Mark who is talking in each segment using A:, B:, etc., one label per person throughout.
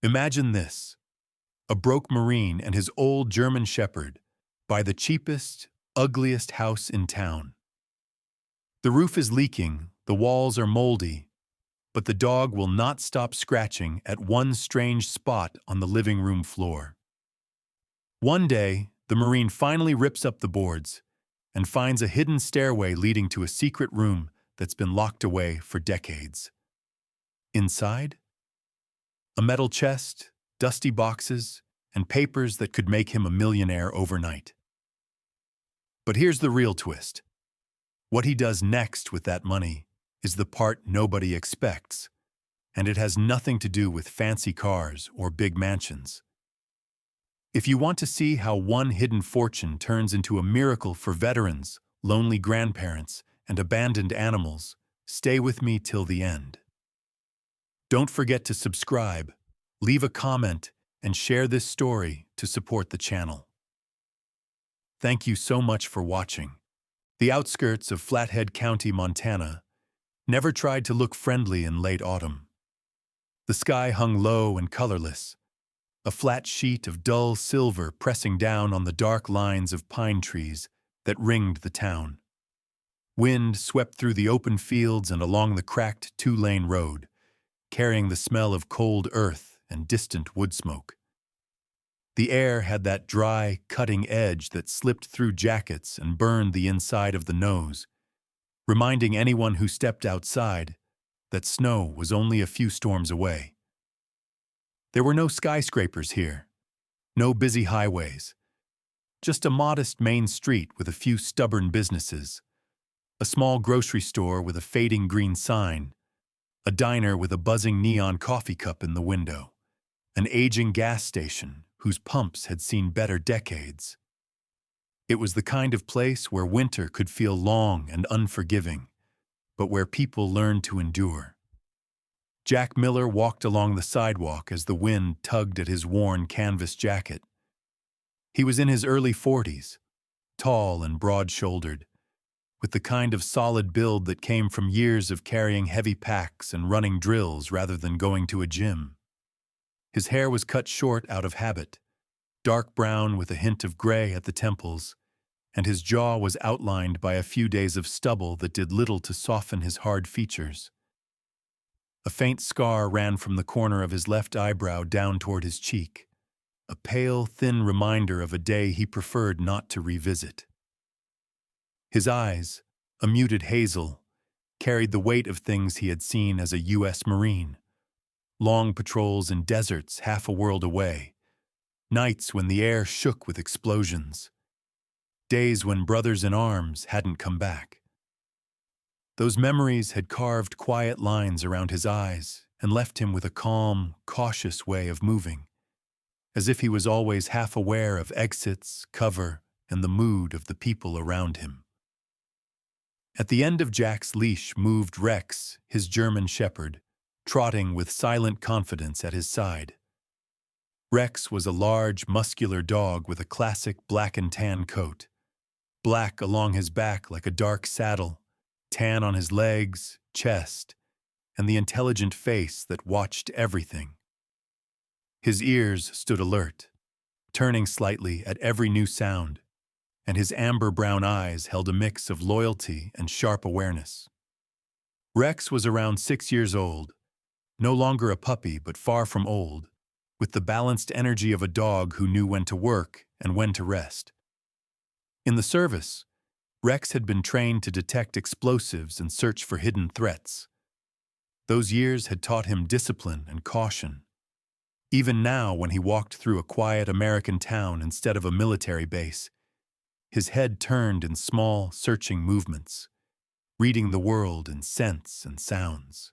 A: Imagine this: a broke Marine and his old German Shepherd buy the cheapest, ugliest house in town. The roof is leaking, the walls are moldy, but the dog will not stop scratching at one strange spot on the living room floor. One day, the Marine finally rips up the boards and finds a hidden stairway leading to a secret room that's been locked away for decades. Inside, a metal chest, dusty boxes, and papers that could make him a millionaire overnight. But here's the real twist. What he does next with that money is the part nobody expects, and it has nothing to do with fancy cars or big mansions. If you want to see how one hidden fortune turns into a miracle for veterans, lonely grandparents, and abandoned animals, stay with me till the end. Don't forget to subscribe, leave a comment, and share this story to support the channel. Thank you so much for watching. The outskirts of Flathead County, Montana, never tried to look friendly in late autumn. The sky hung low and colorless, a flat sheet of dull silver pressing down on the dark lines of pine trees that ringed the town. Wind swept through the open fields and along the cracked two-lane road, carrying the smell of cold earth and distant wood smoke. The air had that dry, cutting edge that slipped through jackets and burned the inside of the nose, reminding anyone who stepped outside that snow was only a few storms away. There were no skyscrapers here, no busy highways, just a modest main street with a few stubborn businesses, a small grocery store with a fading green sign, a diner with a buzzing neon coffee cup in the window, an aging gas station whose pumps had seen better decades. It was the kind of place where winter could feel long and unforgiving, but where people learned to endure. Jack Miller walked along the sidewalk as the wind tugged at his worn canvas jacket. He was in his early 40s, tall and broad-shouldered, with the kind of solid build that came from years of carrying heavy packs and running drills rather than going to a gym. His hair was cut short out of habit, dark brown with a hint of gray at the temples, and his jaw was outlined by a few days of stubble that did little to soften his hard features. A faint scar ran from the corner of his left eyebrow down toward his cheek, a pale, thin reminder of a day he preferred not to revisit. His eyes, a muted hazel, carried the weight of things he had seen as a U.S. Marine. Long patrols in deserts half a world away, nights when the air shook with explosions, days when brothers in arms hadn't come back. Those memories had carved quiet lines around his eyes and left him with a calm, cautious way of moving, as if he was always half aware of exits, cover, and the mood of the people around him. At the end of Jack's leash moved Rex, his German Shepherd, trotting with silent confidence at his side. Rex was a large, muscular dog with a classic black and tan coat, black along his back like a dark saddle, tan on his legs, chest, and the intelligent face that watched everything. His ears stood alert, turning slightly at every new sound, and his amber-brown eyes held a mix of loyalty and sharp awareness. Rex was around 6 years old, no longer a puppy but far from old, with the balanced energy of a dog who knew when to work and when to rest. In the service, Rex had been trained to detect explosives and search for hidden threats. Those years had taught him discipline and caution. Even now, when he walked through a quiet American town instead of a military base, his head turned in small, searching movements, reading the world in scents and sounds.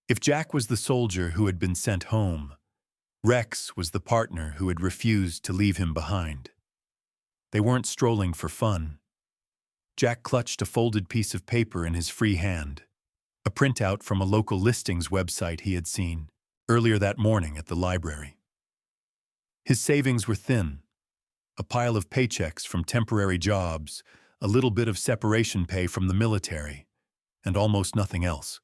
A: If Jack was the soldier who had been sent home, Rex was the partner who had refused to leave him behind. They weren't strolling for fun. Jack clutched a folded piece of paper in his free hand, a printout from a local listings website he had seen earlier that morning at the library. His savings were thin, a pile of paychecks from temporary jobs, a little bit of separation pay from the military, and almost nothing else.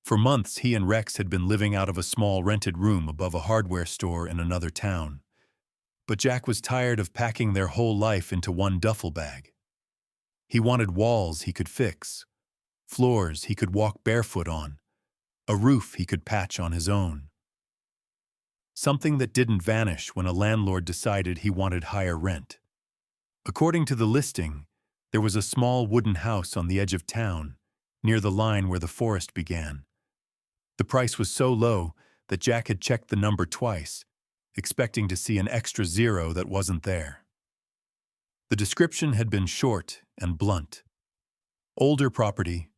A: For months, he and Rex had been living out of a small rented room above a hardware store in another town. But Jack was tired of packing their whole life into one duffel bag. He wanted walls he could fix, floors he could walk barefoot on, a roof he could patch on his own. Something that didn't vanish when a landlord decided he wanted higher rent. According to the listing, there was a small wooden house on the edge of town, near the line where the forest began. The price was so low that Jack had checked the number twice, expecting to see an extra zero that wasn't there. The description had been short and blunt. Older property,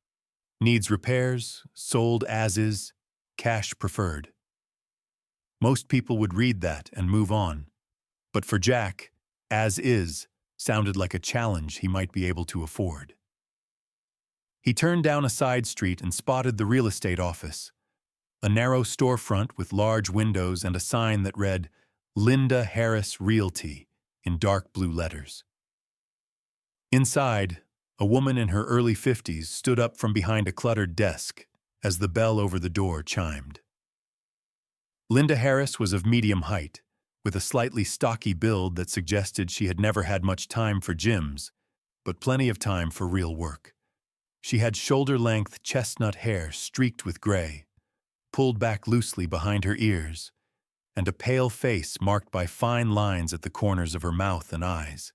A: needs repairs, sold as is, cash preferred. Most people would read that and move on. But for Jack, as is sounded like a challenge he might be able to afford. He turned down a side street and spotted the real estate office, a narrow storefront with large windows and a sign that read, Linda Harris Realty, in dark blue letters. Inside, a woman in her early 50s stood up from behind a cluttered desk as the bell over the door chimed. Linda Harris was of medium height, with a slightly stocky build that suggested she had never had much time for gyms, but plenty of time for real work. She had shoulder-length chestnut hair streaked with gray, pulled back loosely behind her ears, and a pale face marked by fine lines at the corners of her mouth and eyes.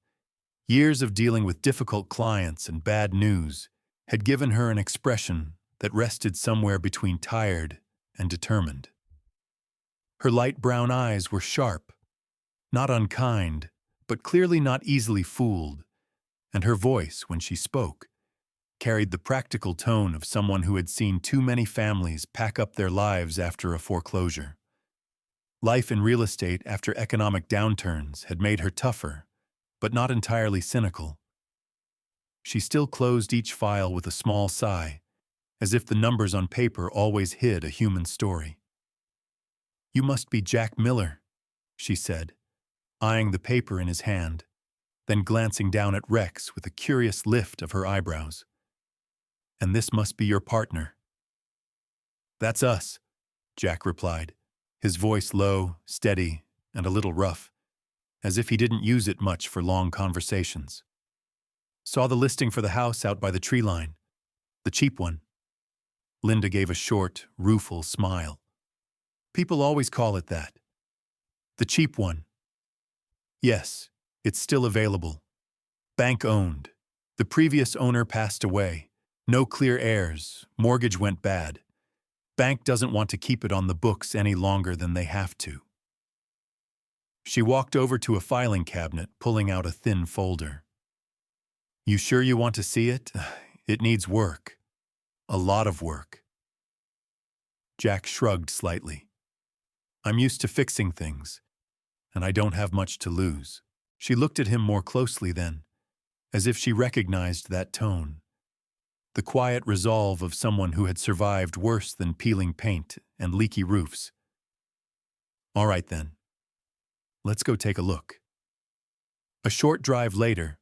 A: Years of dealing with difficult clients and bad news had given her an expression that rested somewhere between tired and determined. Her light brown eyes were sharp, not unkind, but clearly not easily fooled, and her voice, when she spoke, carried the practical tone of someone who had seen too many families pack up their lives after a foreclosure. Life in real estate after economic downturns had made her tougher, but not entirely cynical. She still closed each file with a small sigh, as if the numbers on paper always hid a human story. "You must be Jack Miller," she said, eyeing the paper in his hand, then glancing down at Rex with a curious lift of her eyebrows. "And this must be your partner." "That's us," Jack replied, his voice low, steady, and a little rough, as if he didn't use it much for long conversations. "Saw the listing for the house out by the tree line. The cheap one." Linda gave a short, rueful smile. "People always call it that. The cheap one. Yes, it's still available. Bank-owned. The previous owner passed away. No clear heirs. Mortgage went bad. Bank doesn't want to keep it on the books any longer than they have to." She walked over to a filing cabinet, pulling out a thin folder. "You sure you want to see it? It needs work. A lot of work." Jack shrugged slightly. "I'm used to fixing things, and I don't have much to lose." She looked at him more closely then, as if she recognized that tone. The quiet resolve of someone who had survived worse than peeling paint and leaky roofs. "All right then. Let's go take a look." A short drive later,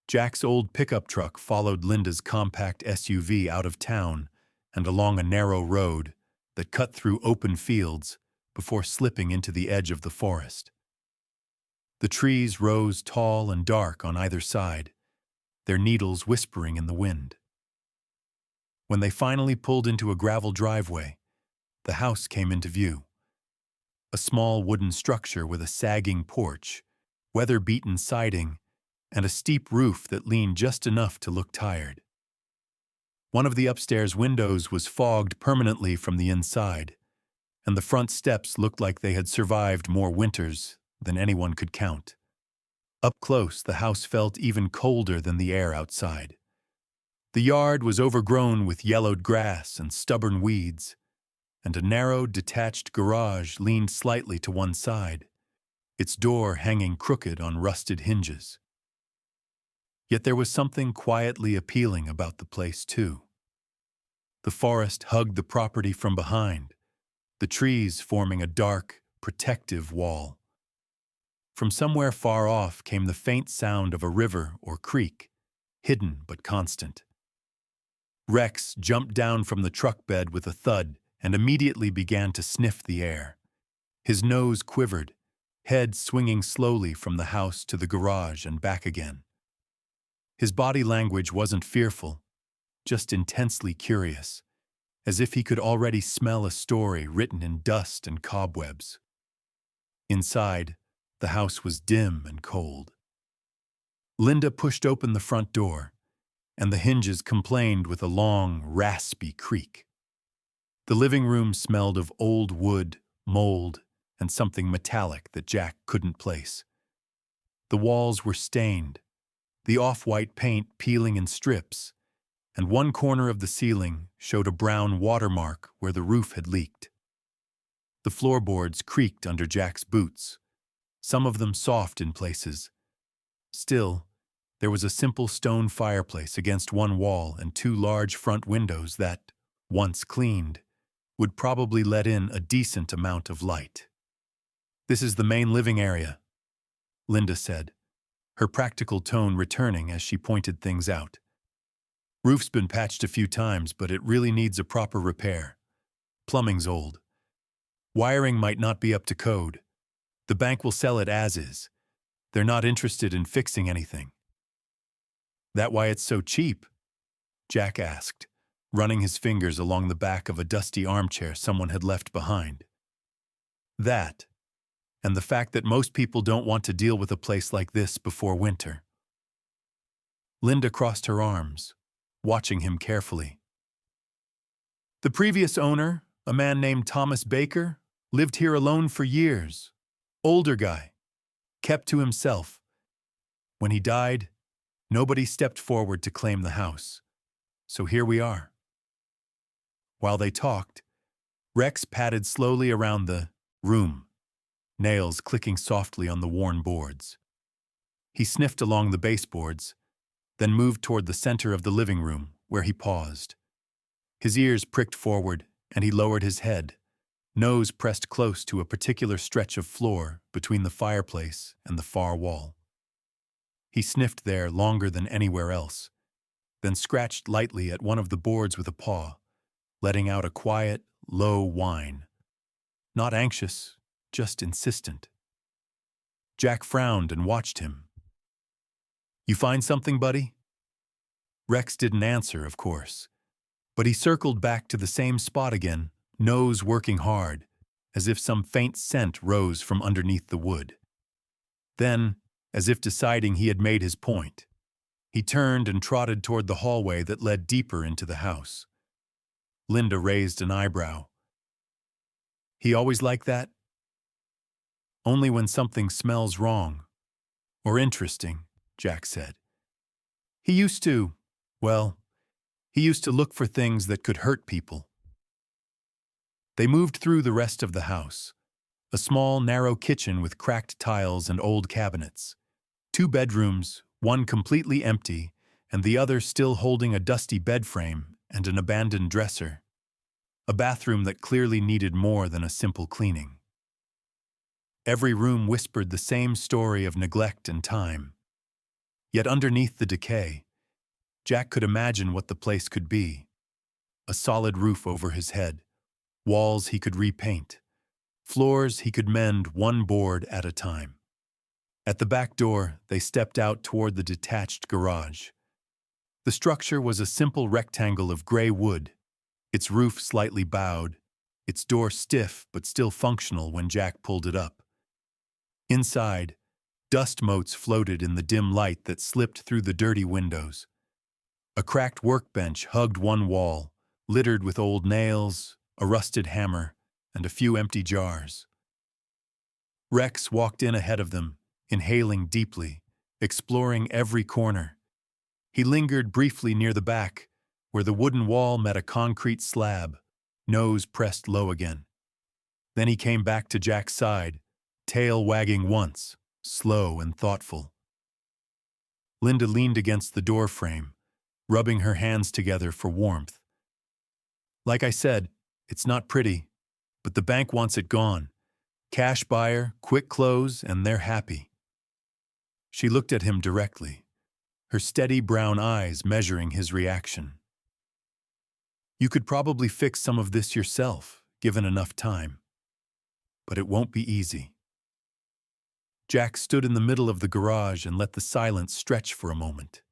A: Jack's old pickup truck followed Linda's compact SUV out of town and along a narrow road that cut through open fields before slipping into the edge of the forest. The trees rose tall and dark on either side, their needles whispering in the wind. When they finally pulled into a gravel driveway, the house came into view. A small wooden structure with a sagging porch, weather-beaten siding, and a steep roof that leaned just enough to look tired. One of the upstairs windows was fogged permanently from the inside, and the front steps looked like they had survived more winters than anyone could count. Up close, the house felt even colder than the air outside. The yard was overgrown with yellowed grass and stubborn weeds, and a narrow, detached garage leaned slightly to one side, its door hanging crooked on rusted hinges. Yet there was something quietly appealing about the place, too. The forest hugged the property from behind, the trees forming a dark, protective wall. From somewhere far off came the faint sound of a river or creek, hidden but constant. Rex jumped down from the truck bed with a thud and immediately began to sniff the air. His nose quivered, head swinging slowly from the house to the garage and back again. His body language wasn't fearful, just intensely curious, as if he could already smell a story written in dust and cobwebs. Inside, the house was dim and cold. Linda pushed open the front door, and the hinges complained with a long, raspy creak. The living room smelled of old wood, mold, and something metallic that Jack couldn't place. The walls were stained, the off-white paint peeling in strips, and one corner of the ceiling showed a brown watermark where the roof had leaked. The floorboards creaked under Jack's boots, some of them soft in places. Still, there was a simple stone fireplace against one wall and two large front windows that, once cleaned, would probably let in a decent amount of light. "This is the main living area," Linda said, her practical tone returning as she pointed things out. "Roof's been patched a few times, but it really needs a proper repair. Plumbing's old. Wiring might not be up to code. The bank will sell it as is. They're not interested in fixing anything." "That why it's so cheap?" Jack asked, running his fingers along the back of a dusty armchair someone had left behind. "That, and the fact that most people don't want to deal with a place like this before winter." Linda crossed her arms, watching him carefully. "The previous owner, a man named Thomas Baker, lived here alone for years. Older guy, kept to himself. When he died, nobody stepped forward to claim the house. So here we are." While they talked, Rex padded slowly around the room, nails clicking softly on the worn boards. He sniffed along the baseboards, then moved toward the center of the living room, where he paused. His ears pricked forward, and he lowered his head, nose pressed close to a particular stretch of floor between the fireplace and the far wall. He sniffed there longer than anywhere else, then scratched lightly at one of the boards with a paw, letting out a quiet, low whine. Not anxious, just insistent. Jack frowned and watched him. "You find something, buddy?" Rex didn't answer, of course, but he circled back to the same spot again, nose working hard, as if some faint scent rose from underneath the wood. Then, as if deciding he had made his point, he turned and trotted toward the hallway that led deeper into the house. Linda raised an eyebrow. "He always like that?" "Only when something smells wrong. Or interesting," Jack said. He used to look for things that could hurt people." They moved through the rest of the house. A small, narrow kitchen with cracked tiles and old cabinets. 2 bedrooms, one completely empty, and the other still holding a dusty bed frame and an abandoned dresser. A bathroom that clearly needed more than a simple cleaning. Every room whispered the same story of neglect and time. Yet underneath the decay, Jack could imagine what the place could be. A solid roof over his head, walls he could repaint, floors he could mend one board at a time. At the back door, they stepped out toward the detached garage. The structure was a simple rectangle of gray wood, its roof slightly bowed, its door stiff but still functional when Jack pulled it up. Inside, dust motes floated in the dim light that slipped through the dirty windows. A cracked workbench hugged one wall, littered with old nails, a rusted hammer, and a few empty jars. Rex walked in ahead of them, inhaling deeply, exploring every corner. He lingered briefly near the back, where the wooden wall met a concrete slab, nose pressed low again. Then he came back to Jack's side, tail wagging once, slow and thoughtful. Linda leaned against the door frame, rubbing her hands together for warmth. "Like I said, it's not pretty, but the bank wants it gone. Cash buyer, quick close, and they're happy." She looked at him directly, her steady brown eyes measuring his reaction. You could probably fix some of this yourself, given enough time. But it won't be easy. Jack stood in the middle of the garage and let the silence stretch for a moment.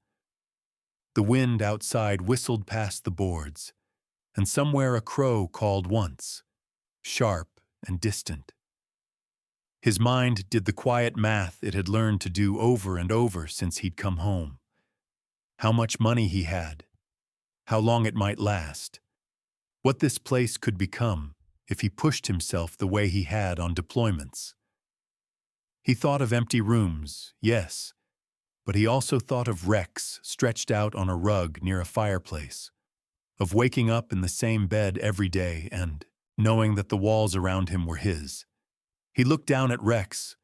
A: The wind outside whistled past the boards, and somewhere a crow called once, sharp and distant. His mind did the quiet math it had learned to do over and over since he'd come home. How much money he had, how long it might last, what this place could become if he pushed himself the way he had on deployments. He thought of empty rooms, yes, but he also thought of Rex stretched out on a rug near a fireplace, of waking up in the same bed every day and knowing that the walls around him were his. He looked down at Rex,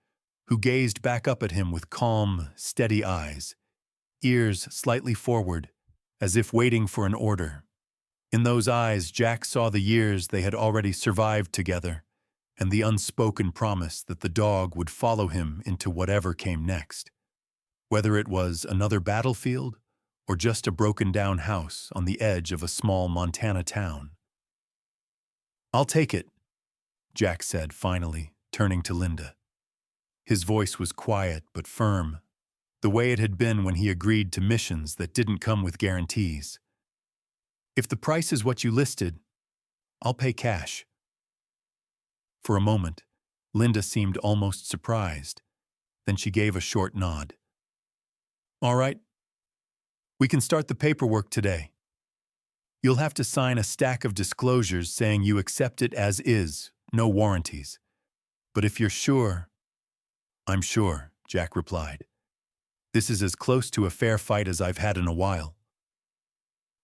A: who gazed back up at him with calm, steady eyes, ears slightly forward, as if waiting for an order. In those eyes, Jack saw the years they had already survived together, and the unspoken promise that the dog would follow him into whatever came next, whether it was another battlefield or just a broken-down house on the edge of a small Montana town. "I'll take it," Jack said finally, turning to Linda. His voice was quiet but firm, the way it had been when he agreed to missions that didn't come with guarantees. "If the price is what you listed, I'll pay cash." For a moment, Linda seemed almost surprised. Then she gave a short nod. "All right. We can start the paperwork today. You'll have to sign a stack of disclosures saying you accept it as is, no warranties. But if you're sure—" "I'm sure," Jack replied. "This is as close to a fair fight as I've had in a while."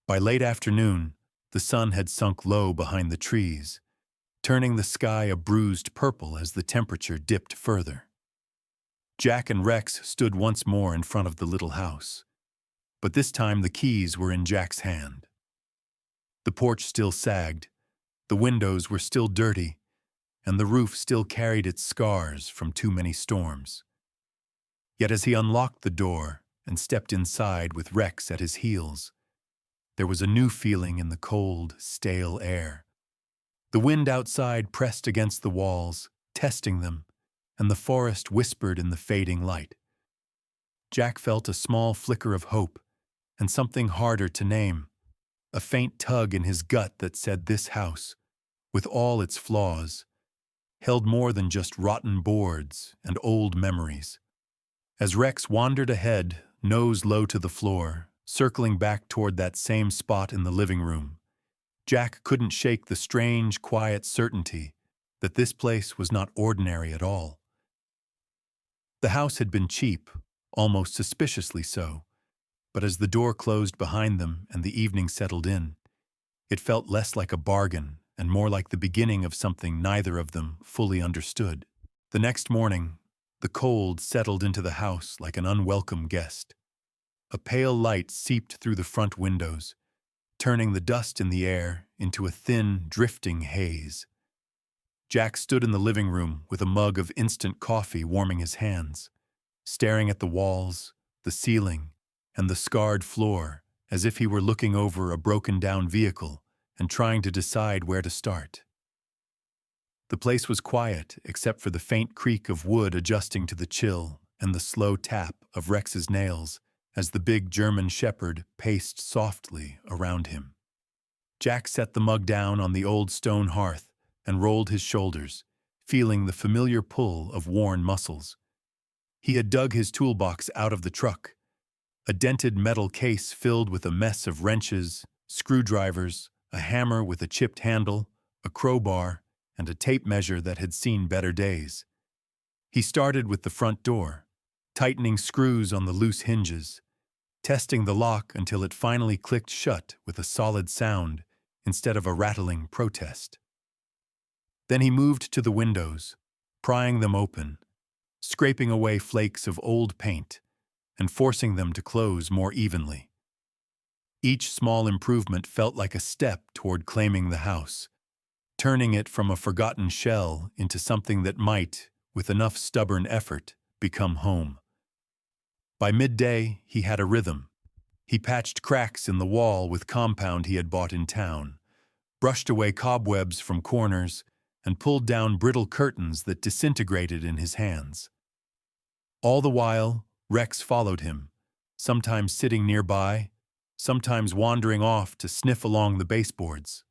A: By late afternoon, the sun had sunk low behind the trees, turning the sky a bruised purple as the temperature dipped further. Jack and Rex stood once more in front of the little house, but this time the keys were in Jack's hand. The porch still sagged, the windows were still dirty, and the roof still carried its scars from too many storms. Yet as he unlocked the door and stepped inside with Rex at his heels, there was a new feeling in the cold, stale air. The wind outside pressed against the walls, testing them, and the forest whispered in the fading light. Jack felt a small flicker of hope, and something harder to name, a faint tug in his gut that said this house, with all its flaws, held more than just rotten boards and old memories. As Rex wandered ahead, nose low to the floor, circling back toward that same spot in the living room, Jack couldn't shake the strange, quiet certainty that this place was not ordinary at all. The house had been cheap, almost suspiciously so, but as the door closed behind them and the evening settled in, it felt less like a bargain and more like the beginning of something neither of them fully understood. The next morning, the cold settled into the house like an unwelcome guest. A pale light seeped through the front windows, turning the dust in the air into a thin, drifting haze. Jack stood in the living room with a mug of instant coffee warming his hands, staring at the walls, the ceiling, and the scarred floor as if he were looking over a broken-down vehicle and trying to decide where to start. The place was quiet except for the faint creak of wood adjusting to the chill and the slow tap of Rex's nails as the big German shepherd paced softly around him. Jack set the mug down on the old stone hearth and rolled his shoulders, feeling the familiar pull of worn muscles. He had dug his toolbox out of the truck, a dented metal case filled with a mess of wrenches, screwdrivers, a hammer with a chipped handle, a crowbar, and a tape measure that had seen better days. He started with the front door, tightening screws on the loose hinges, testing the lock until it finally clicked shut with a solid sound instead of a rattling protest. Then he moved to the windows, prying them open, scraping away flakes of old paint, and forcing them to close more evenly. Each small improvement felt like a step toward claiming the house, turning it from a forgotten shell into something that might, with enough stubborn effort, become home. By midday, he had a rhythm. He patched cracks in the wall with compound he had bought in town, brushed away cobwebs from corners, and pulled down brittle curtains that disintegrated in his hands. All the while, Rex followed him, sometimes sitting nearby, sometimes wandering off to sniff along the baseboards.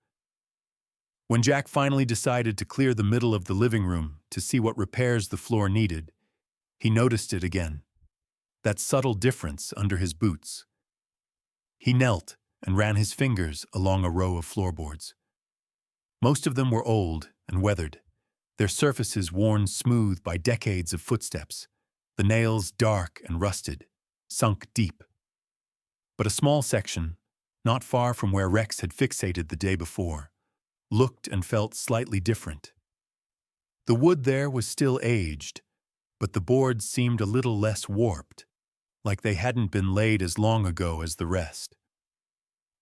A: When Jack finally decided to clear the middle of the living room to see what repairs the floor needed, he noticed it again, that subtle difference under his boots. He knelt and ran his fingers along a row of floorboards. Most of them were old and weathered, their surfaces worn smooth by decades of footsteps, the nails dark and rusted, sunk deep. But a small section, not far from where Rex had fixated the day before, looked and felt slightly different. The wood there was still aged, but the boards seemed a little less warped, like they hadn't been laid as long ago as the rest.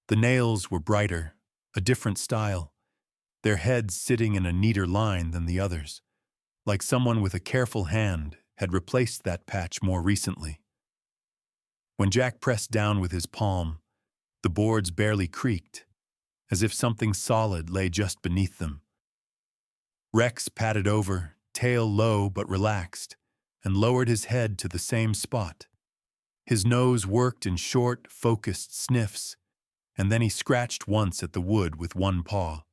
A: The nails were brighter, a different style, their heads sitting in a neater line than the others, like someone with a careful hand had replaced that patch more recently. When Jack pressed down with his palm, the boards barely creaked, as if something solid lay just beneath them. Rex patted over, tail low but relaxed, and lowered his head to the same spot. His nose worked in short, focused sniffs, and then he scratched once at the wood with one paw,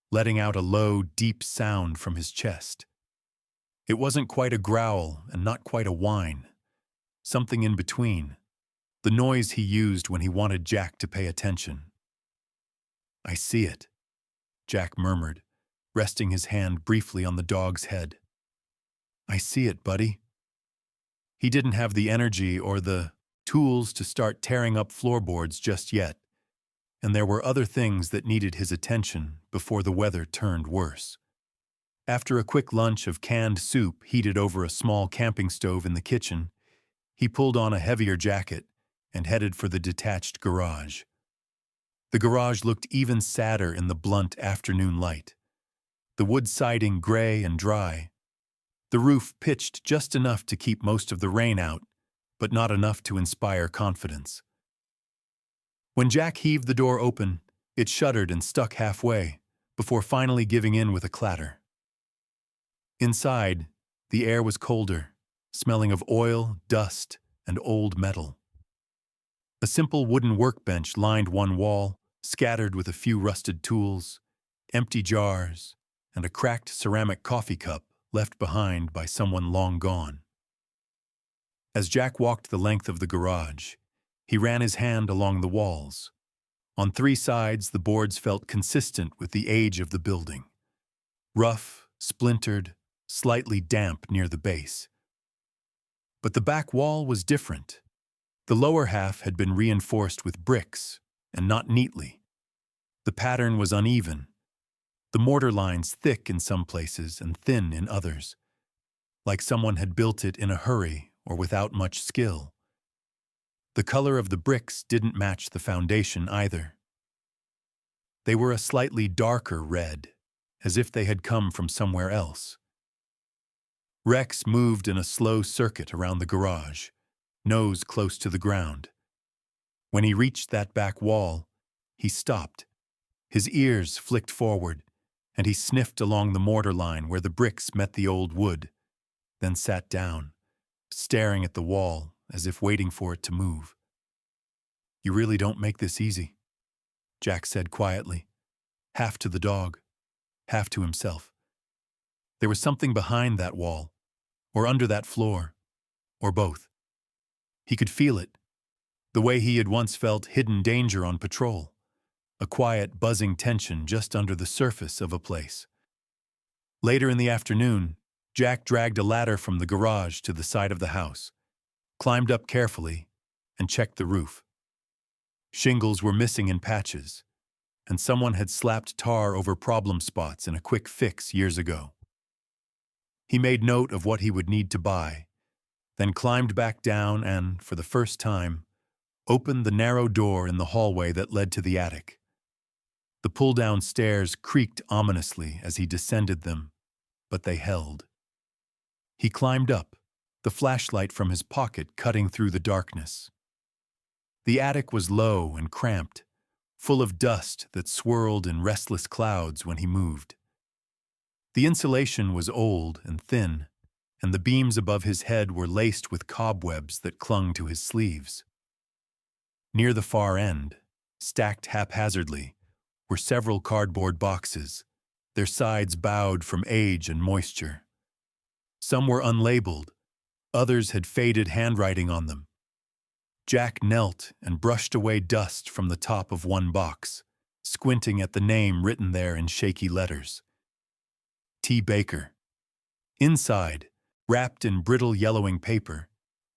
A: letting out a low, deep sound from his chest. It wasn't quite a growl and not quite a whine, something in between, the noise he used when he wanted Jack to pay attention. "I see it," Jack murmured, resting his hand briefly on the dog's head. "I see it, buddy." He didn't have the energy or the tools to start tearing up floorboards just yet, and there were other things that needed his attention before the weather turned worse. After a quick lunch of canned soup heated over a small camping stove in the kitchen, he pulled on a heavier jacket and headed for the detached garage. The garage looked even sadder in the blunt afternoon light, the wood siding gray and dry, the roof pitched just enough to keep most of the rain out, but not enough to inspire confidence. When Jack heaved the door open, it shuddered and stuck halfway, before finally giving in with a clatter. Inside, the air was colder, smelling of oil, dust, and old metal. A simple wooden workbench lined one wall, scattered with a few rusted tools, empty jars, and a cracked ceramic coffee cup left behind by someone long gone. As Jack walked the length of the garage, he ran his hand along the walls. On three sides, the boards felt consistent with the age of the building. Rough, splintered, slightly damp near the base. But the back wall was different. The lower half had been reinforced with bricks, and not neatly. The pattern was uneven, the mortar lines thick in some places and thin in others, like someone had built it in a hurry or without much skill. The color of the bricks didn't match the foundation either. They were a slightly darker red, as if they had come from somewhere else. Rex moved in a slow circuit around the garage, nose close to the ground. When he reached that back wall, he stopped. His ears flicked forward, and he sniffed along the mortar line where the bricks met the old wood, then sat down, staring at the wall as if waiting for it to move. "You really don't make this easy," Jack said quietly, half to the dog, half to himself. There was something behind that wall, or under that floor, or both. He could feel it, the way he had once felt hidden danger on patrol, a quiet, buzzing tension just under the surface of a place. Later in the afternoon, Jack dragged a ladder from the garage to the side of the house, climbed up carefully, and checked the roof. Shingles were missing in patches, and someone had slapped tar over problem spots in a quick fix years ago. He made note of what he would need to buy, then climbed back down and, for the first time, opened the narrow door in the hallway that led to the attic. The pull-down stairs creaked ominously as he descended them, but they held. He climbed up, the flashlight from his pocket cutting through the darkness. The attic was low and cramped, full of dust that swirled in restless clouds when he moved. The insulation was old and thin, and the beams above his head were laced with cobwebs that clung to his sleeves. Near the far end, stacked haphazardly, were several cardboard boxes, their sides bowed from age and moisture. Some were unlabeled, others had faded handwriting on them. Jack knelt and brushed away dust from the top of one box, squinting at the name written there in shaky letters. T. Baker. Inside, wrapped in brittle yellowing paper,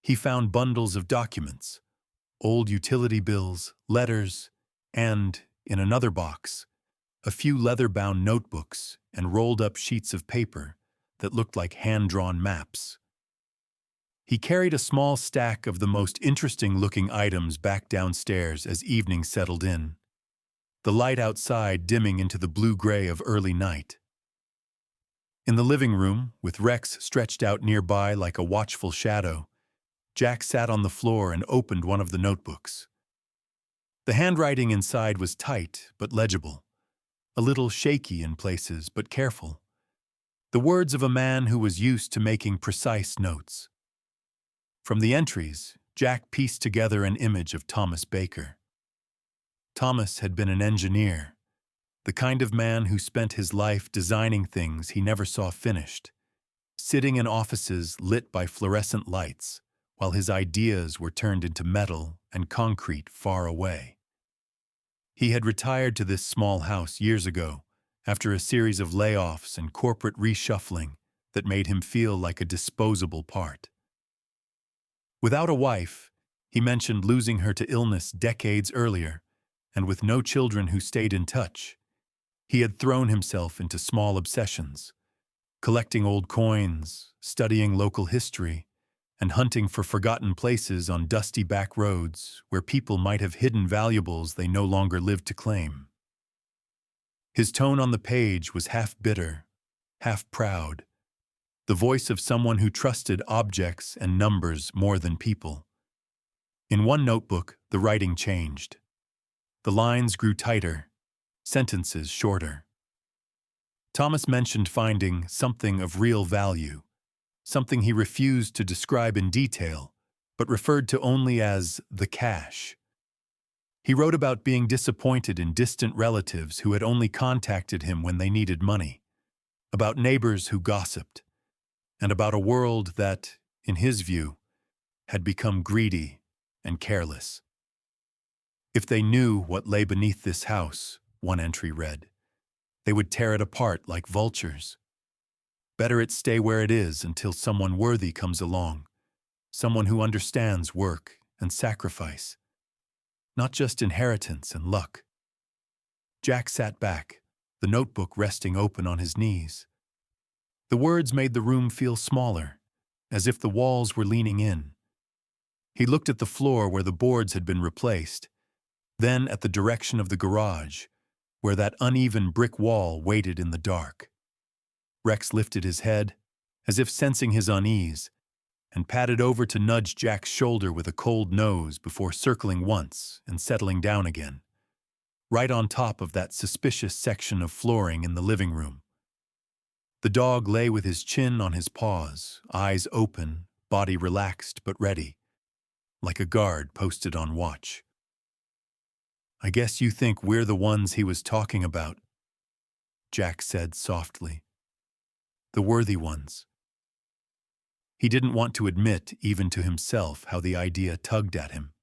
A: he found bundles of documents, old utility bills, letters, and, in another box, a few leather-bound notebooks and rolled-up sheets of paper that looked like hand-drawn maps. He carried a small stack of the most interesting-looking items back downstairs as evening settled in, the light outside dimming into the blue-gray of early night. In the living room, with Rex stretched out nearby like a watchful shadow, Jack sat on the floor and opened one of the notebooks. The handwriting inside was tight but legible, a little shaky in places but careful. The words of a man who was used to making precise notes. From the entries, Jack pieced together an image of Thomas Baker. Thomas had been an engineer, the kind of man who spent his life designing things he never saw finished, sitting in offices lit by fluorescent lights, while his ideas were turned into metal and concrete far away. He had retired to this small house years ago, after a series of layoffs and corporate reshuffling that made him feel like a disposable part. Without a wife, he mentioned losing her to illness decades earlier, and with no children who stayed in touch, he had thrown himself into small obsessions, collecting old coins, studying local history, and hunting for forgotten places on dusty back roads where people might have hidden valuables they no longer lived to claim. His tone on the page was half bitter, half proud, the voice of someone who trusted objects and numbers more than people. In one notebook, the writing changed. The lines grew tighter, sentences shorter. Thomas mentioned finding something of real value, something he refused to describe in detail, but referred to only as the cash. He wrote about being disappointed in distant relatives who had only contacted him when they needed money, about neighbors who gossiped, and about a world that, in his view, had become greedy and careless. If they knew what lay beneath this house, one entry read, they would tear it apart like vultures. Better it stay where it is until someone worthy comes along, someone who understands work and sacrifice, not just inheritance and luck. Jack sat back, the notebook resting open on his knees. The words made the room feel smaller, as if the walls were leaning in. He looked at the floor where the boards had been replaced, then at the direction of the garage, where that uneven brick wall waited in the dark. Rex lifted his head, as if sensing his unease, and padded over to nudge Jack's shoulder with a cold nose before circling once and settling down again, right on top of that suspicious section of flooring in the living room. The dog lay with his chin on his paws, eyes open, body relaxed but ready, like a guard posted on watch. "I guess you think we're the ones he was talking about," Jack said softly. "The worthy ones." He didn't want to admit, even to himself, how the idea tugged at him.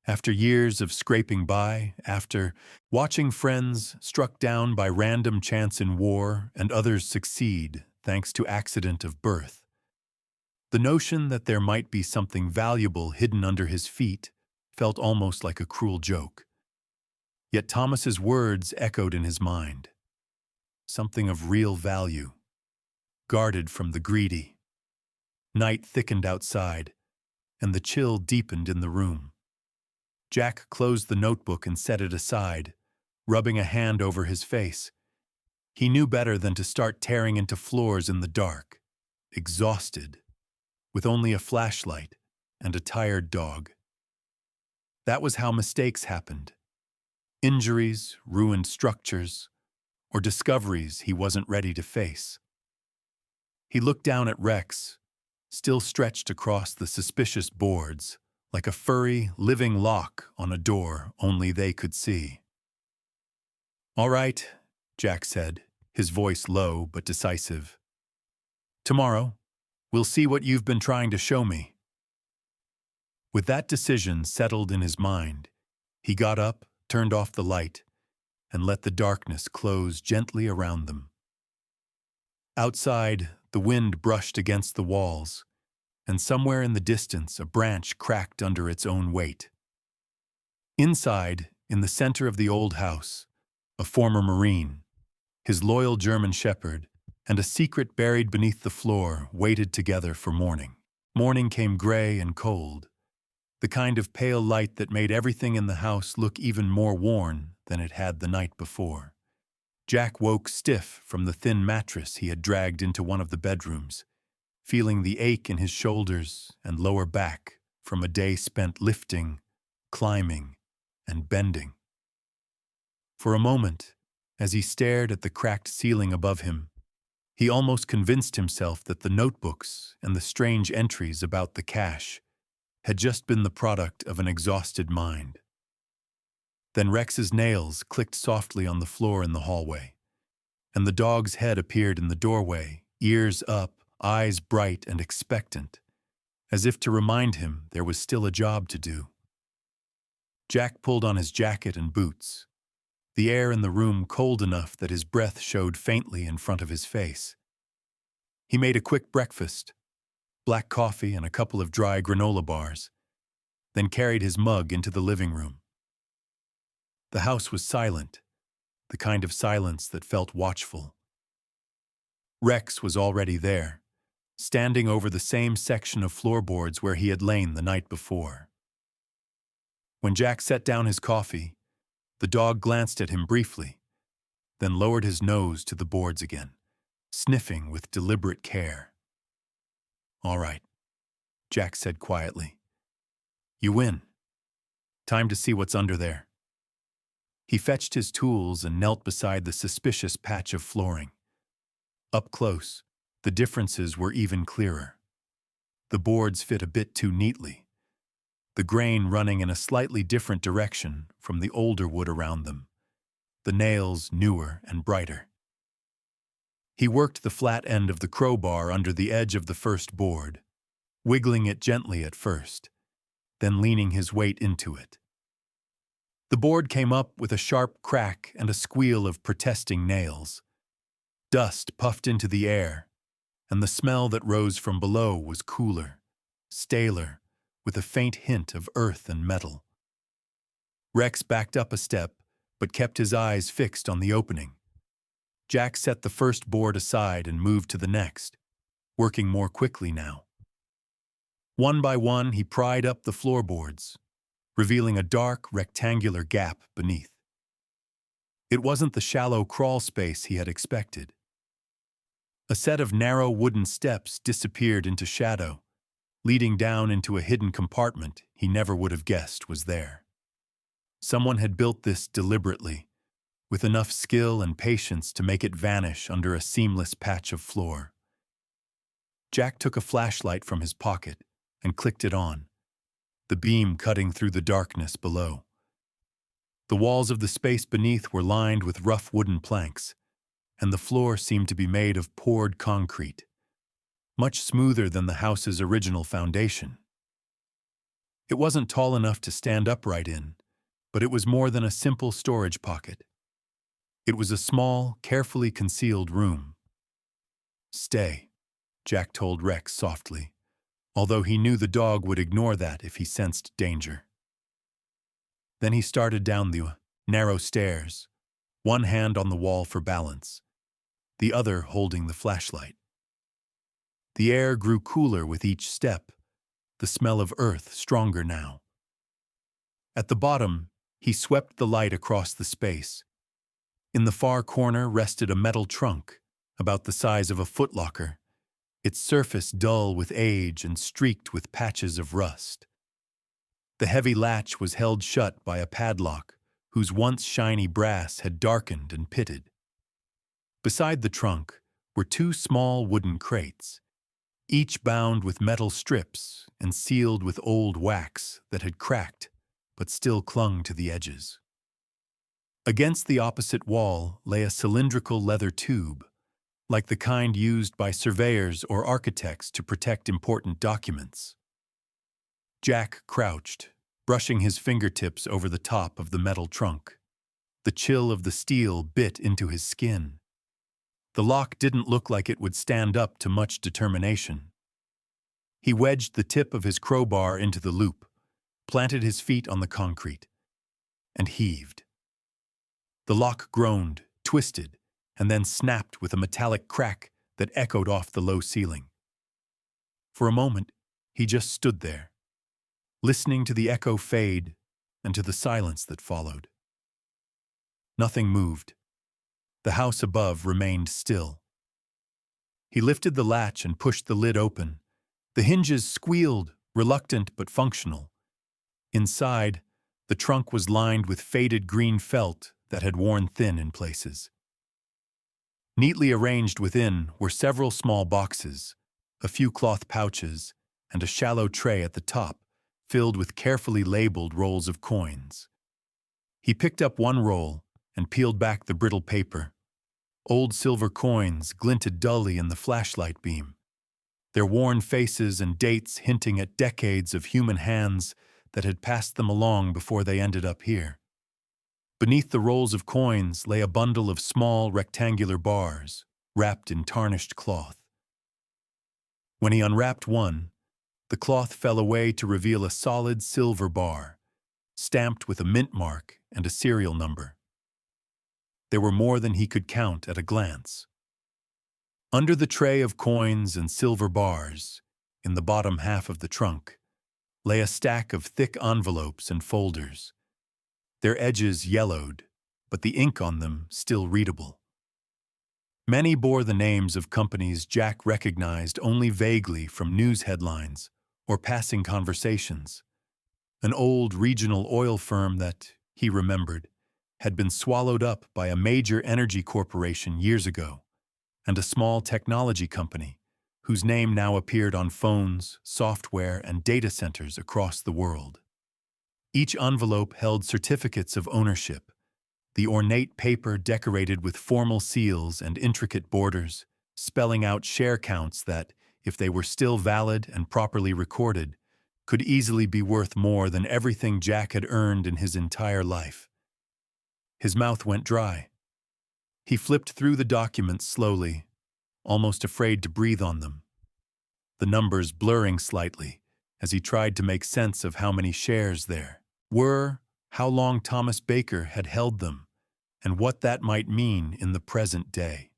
A: After years of scraping by, after watching friends struck down by random chance in war and others succeed thanks to accident of birth, the notion that there might be something valuable hidden under his feet felt almost like a cruel joke. Yet Thomas's words echoed in his mind. Something of real value, guarded from the greedy. Night thickened outside, and the chill deepened in the room. Jack closed the notebook and set it aside, rubbing a hand over his face. He knew better than to start tearing into floors in the dark, exhausted, with only a flashlight and a tired dog. That was how mistakes happened, Injuries, ruined structures, or discoveries he wasn't ready to face. He looked down at Rex, still stretched across the suspicious boards, like a furry, living lock on a door only they could see. "All right," Jack said, his voice low but decisive. "Tomorrow, we'll see what you've been trying to show me." With that decision settled in his mind, he got up, turned off the light, and let the darkness close gently around them. Outside, the wind brushed against the walls, and somewhere in the distance a branch cracked under its own weight. Inside, in the center of the old house, a former Marine, his loyal German shepherd, and a secret buried beneath the floor waited together for morning. Morning came gray and cold, the kind of pale light that made everything in the house look even more worn than it had the night before. Jack woke stiff from the thin mattress he had dragged into one of the bedrooms, feeling the ache in his shoulders and lower back from a day spent lifting, climbing, and bending. For a moment, as he stared at the cracked ceiling above him, he almost convinced himself that the notebooks and the strange entries about the cache had just been the product of an exhausted mind. Then Rex's nails clicked softly on the floor in the hallway, and the dog's head appeared in the doorway, ears up, eyes bright and expectant, as if to remind him there was still a job to do. Jack pulled on his jacket and boots, the air in the room cold enough that his breath showed faintly in front of his face. He made a quick breakfast, black coffee and a couple of dry granola bars, then carried his mug into the living room. The house was silent, the kind of silence that felt watchful. Rex was already there, standing over the same section of floorboards where he had lain the night before. When Jack set down his coffee, the dog glanced at him briefly, then lowered his nose to the boards again, sniffing with deliberate care. "All right," Jack said quietly. "You win. Time to see what's under there." He fetched his tools and knelt beside the suspicious patch of flooring. Up close, the differences were even clearer. The boards fit a bit too neatly, the grain running in a slightly different direction from the older wood around them, the nails newer and brighter. He worked the flat end of the crowbar under the edge of the first board, wiggling it gently at first, then leaning his weight into it. The board came up with a sharp crack and a squeal of protesting nails. Dust puffed into the air, and the smell that rose from below was cooler, staler, with a faint hint of earth and metal. Rex backed up a step, but kept his eyes fixed on the opening. Jack set the first board aside and moved to the next, working more quickly now. One by one, he pried up the floorboards, revealing a dark, rectangular gap beneath. It wasn't the shallow crawl space he had expected. A set of narrow wooden steps disappeared into shadow, leading down into a hidden compartment he never would have guessed was there. Someone had built this deliberately, with enough skill and patience to make it vanish under a seamless patch of floor. Jack took a flashlight from his pocket and clicked it on, the beam cutting through the darkness below. The walls of the space beneath were lined with rough wooden planks, and the floor seemed to be made of poured concrete, much smoother than the house's original foundation. It wasn't tall enough to stand upright in, but it was more than a simple storage pocket. It was a small, carefully concealed room. "Stay," Jack told Rex softly, although he knew the dog would ignore that if he sensed danger. Then he started down the narrow stairs, one hand on the wall for balance, the other holding the flashlight. The air grew cooler with each step, the smell of earth stronger now. At the bottom, he swept the light across the space. In the far corner rested a metal trunk, about the size of a footlocker, its surface dull with age and streaked with patches of rust. The heavy latch was held shut by a padlock, whose once shiny brass had darkened and pitted. Beside the trunk were two small wooden crates, each bound with metal strips and sealed with old wax that had cracked but still clung to the edges. Against the opposite wall lay a cylindrical leather tube, like the kind used by surveyors or architects to protect important documents. Jack crouched, brushing his fingertips over the top of the metal trunk. The chill of the steel bit into his skin. The lock didn't look like it would stand up to much determination. He wedged the tip of his crowbar into the loop, planted his feet on the concrete, and heaved. The lock groaned, twisted, and then snapped with a metallic crack that echoed off the low ceiling. For a moment, he just stood there, listening to the echo fade and to the silence that followed. Nothing moved. The house above remained still. He lifted the latch and pushed the lid open. The hinges squealed, reluctant but functional. Inside, the trunk was lined with faded green felt that had worn thin in places. Neatly arranged within were several small boxes, a few cloth pouches, and a shallow tray at the top, filled with carefully labeled rolls of coins. He picked up one roll and peeled back the brittle paper. Old silver coins glinted dully in the flashlight beam, their worn faces and dates hinting at decades of human hands that had passed them along before they ended up here. Beneath the rolls of coins lay a bundle of small rectangular bars, wrapped in tarnished cloth. When he unwrapped one, the cloth fell away to reveal a solid silver bar, stamped with a mint mark and a serial number. There were more than he could count at a glance. Under the tray of coins and silver bars, in the bottom half of the trunk, lay a stack of thick envelopes and folders. Their edges yellowed, but the ink on them still readable. Many bore the names of companies Jack recognized only vaguely from news headlines or passing conversations. An old regional oil firm that, he remembered, had been swallowed up by a major energy corporation years ago, and a small technology company whose name now appeared on phones, software, and data centers across the world. Each envelope held certificates of ownership, the ornate paper decorated with formal seals and intricate borders, spelling out share counts that, if they were still valid and properly recorded, could easily be worth more than everything Jack had earned in his entire life. His mouth went dry. He flipped through the documents slowly, almost afraid to breathe on them, the numbers blurring slightly as he tried to make sense of how many shares there were, how long Thomas Baker had held them, and what that might mean in the present day.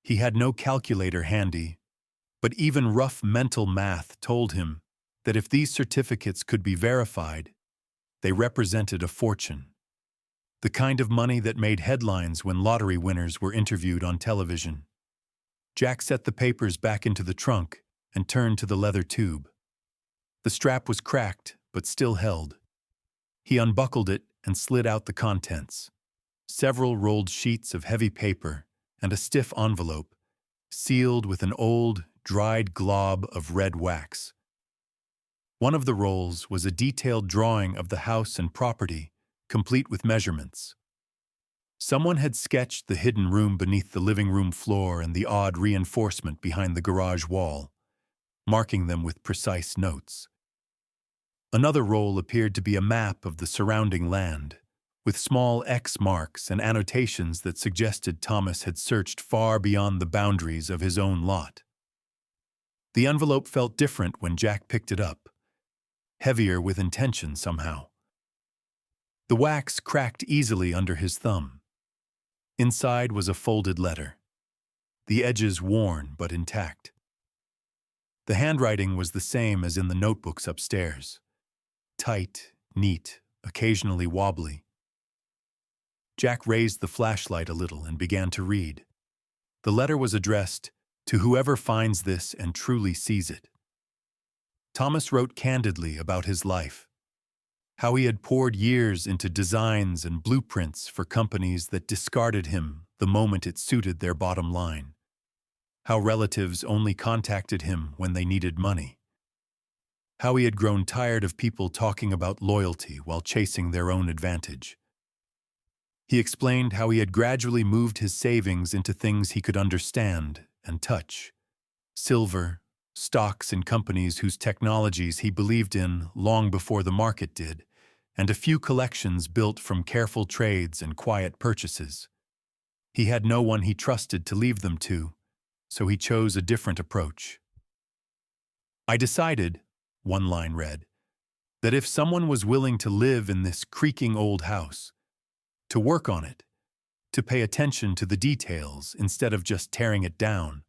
A: He had no calculator handy, but even rough mental math told him that if these certificates could be verified, they represented a fortune. The kind of money that made headlines when lottery winners were interviewed on television. Jack set the papers back into the trunk and turned to the leather tube. The strap was cracked, but still held. He unbuckled it and slid out the contents. Several rolled sheets of heavy paper and a stiff envelope, sealed with an old, dried glob of red wax. One of the rolls was a detailed drawing of the house and property, complete with measurements. Someone had sketched the hidden room beneath the living room floor and the odd reinforcement behind the garage wall, marking them with precise notes. Another roll appeared to be a map of the surrounding land, with small X marks and annotations that suggested Thomas had searched far beyond the boundaries of his own lot. The envelope felt different when Jack picked it up, heavier with intention somehow. The wax cracked easily under his thumb. Inside was a folded letter, the edges worn but intact. The handwriting was the same as in the notebooks upstairs. Tight, neat, occasionally wobbly. Jack raised the flashlight a little and began to read. The letter was addressed to whoever finds this and truly sees it. Thomas wrote candidly about his life. How he had poured years into designs and blueprints for companies that discarded him the moment it suited their bottom line. How relatives only contacted him when they needed money. How he had grown tired of people talking about loyalty while chasing their own advantage. He explained how he had gradually moved his savings into things he could understand and touch. Silver, stocks in companies whose technologies he believed in long before the market did, and a few collections built from careful trades and quiet purchases. He had no one he trusted to leave them to, so he chose a different approach. "I decided," one line read, "that if someone was willing to live in this creaking old house, to work on it, to pay attention to the details instead of just tearing it down,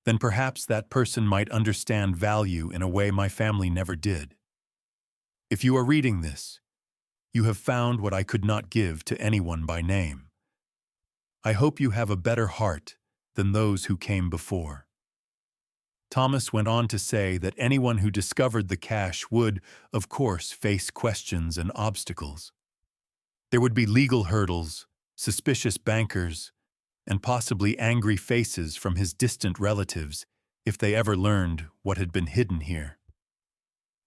A: then perhaps that person might understand value in a way my family never did. If you are reading this, you have found what I could not give to anyone by name. I hope you have a better heart than those who came before." Thomas went on to say that anyone who discovered the cache would, of course, face questions and obstacles. There would be legal hurdles, suspicious bankers, and possibly angry faces from his distant relatives if they ever learned what had been hidden here.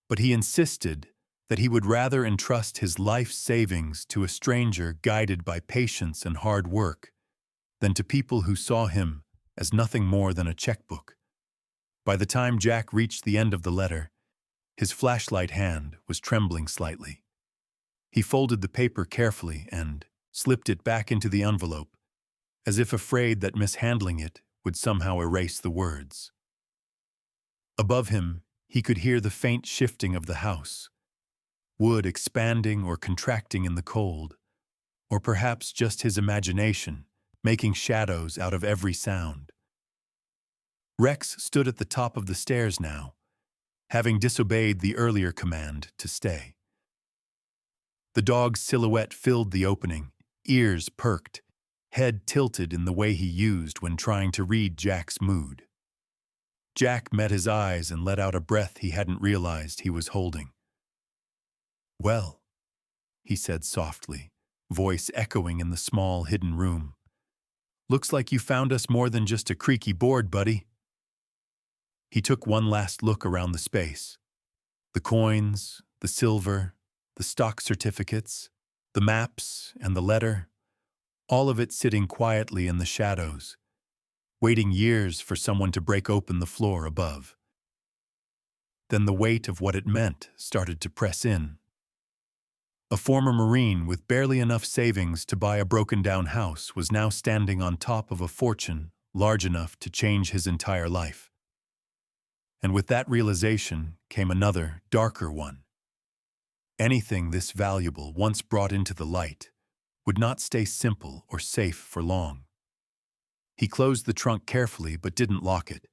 A: But he insisted that he would rather entrust his life savings to a stranger guided by patience and hard work than to people who saw him as nothing more than a checkbook. By the time Jack reached the end of the letter, his flashlight hand was trembling slightly. He folded the paper carefully and slipped it back into the envelope, as if afraid that mishandling it would somehow erase the words. Above him, he could hear the faint shifting of the house, wood expanding or contracting in the cold, or perhaps just his imagination making shadows out of every sound. Rex stood at the top of the stairs now, having disobeyed the earlier command to stay. The dog's silhouette filled the opening, ears perked, head tilted in the way he used when trying to read Jack's mood. Jack met his eyes and let out a breath he hadn't realized he was holding. "Well," he said softly, voice echoing in the small, hidden room. "Looks like you found us more than just a creaky board, buddy." He took one last look around the space. The coins, the silver, the stock certificates, the maps, and the letter, all of it sitting quietly in the shadows, waiting years for someone to break open the floor above. Then the weight of what it meant started to press in. A former Marine with barely enough savings to buy a broken-down house was now standing on top of a fortune large enough to change his entire life. And with that realization came another, darker one. Anything this valuable, once brought into the light, would not stay simple or safe for long. He closed the trunk carefully but didn't lock it,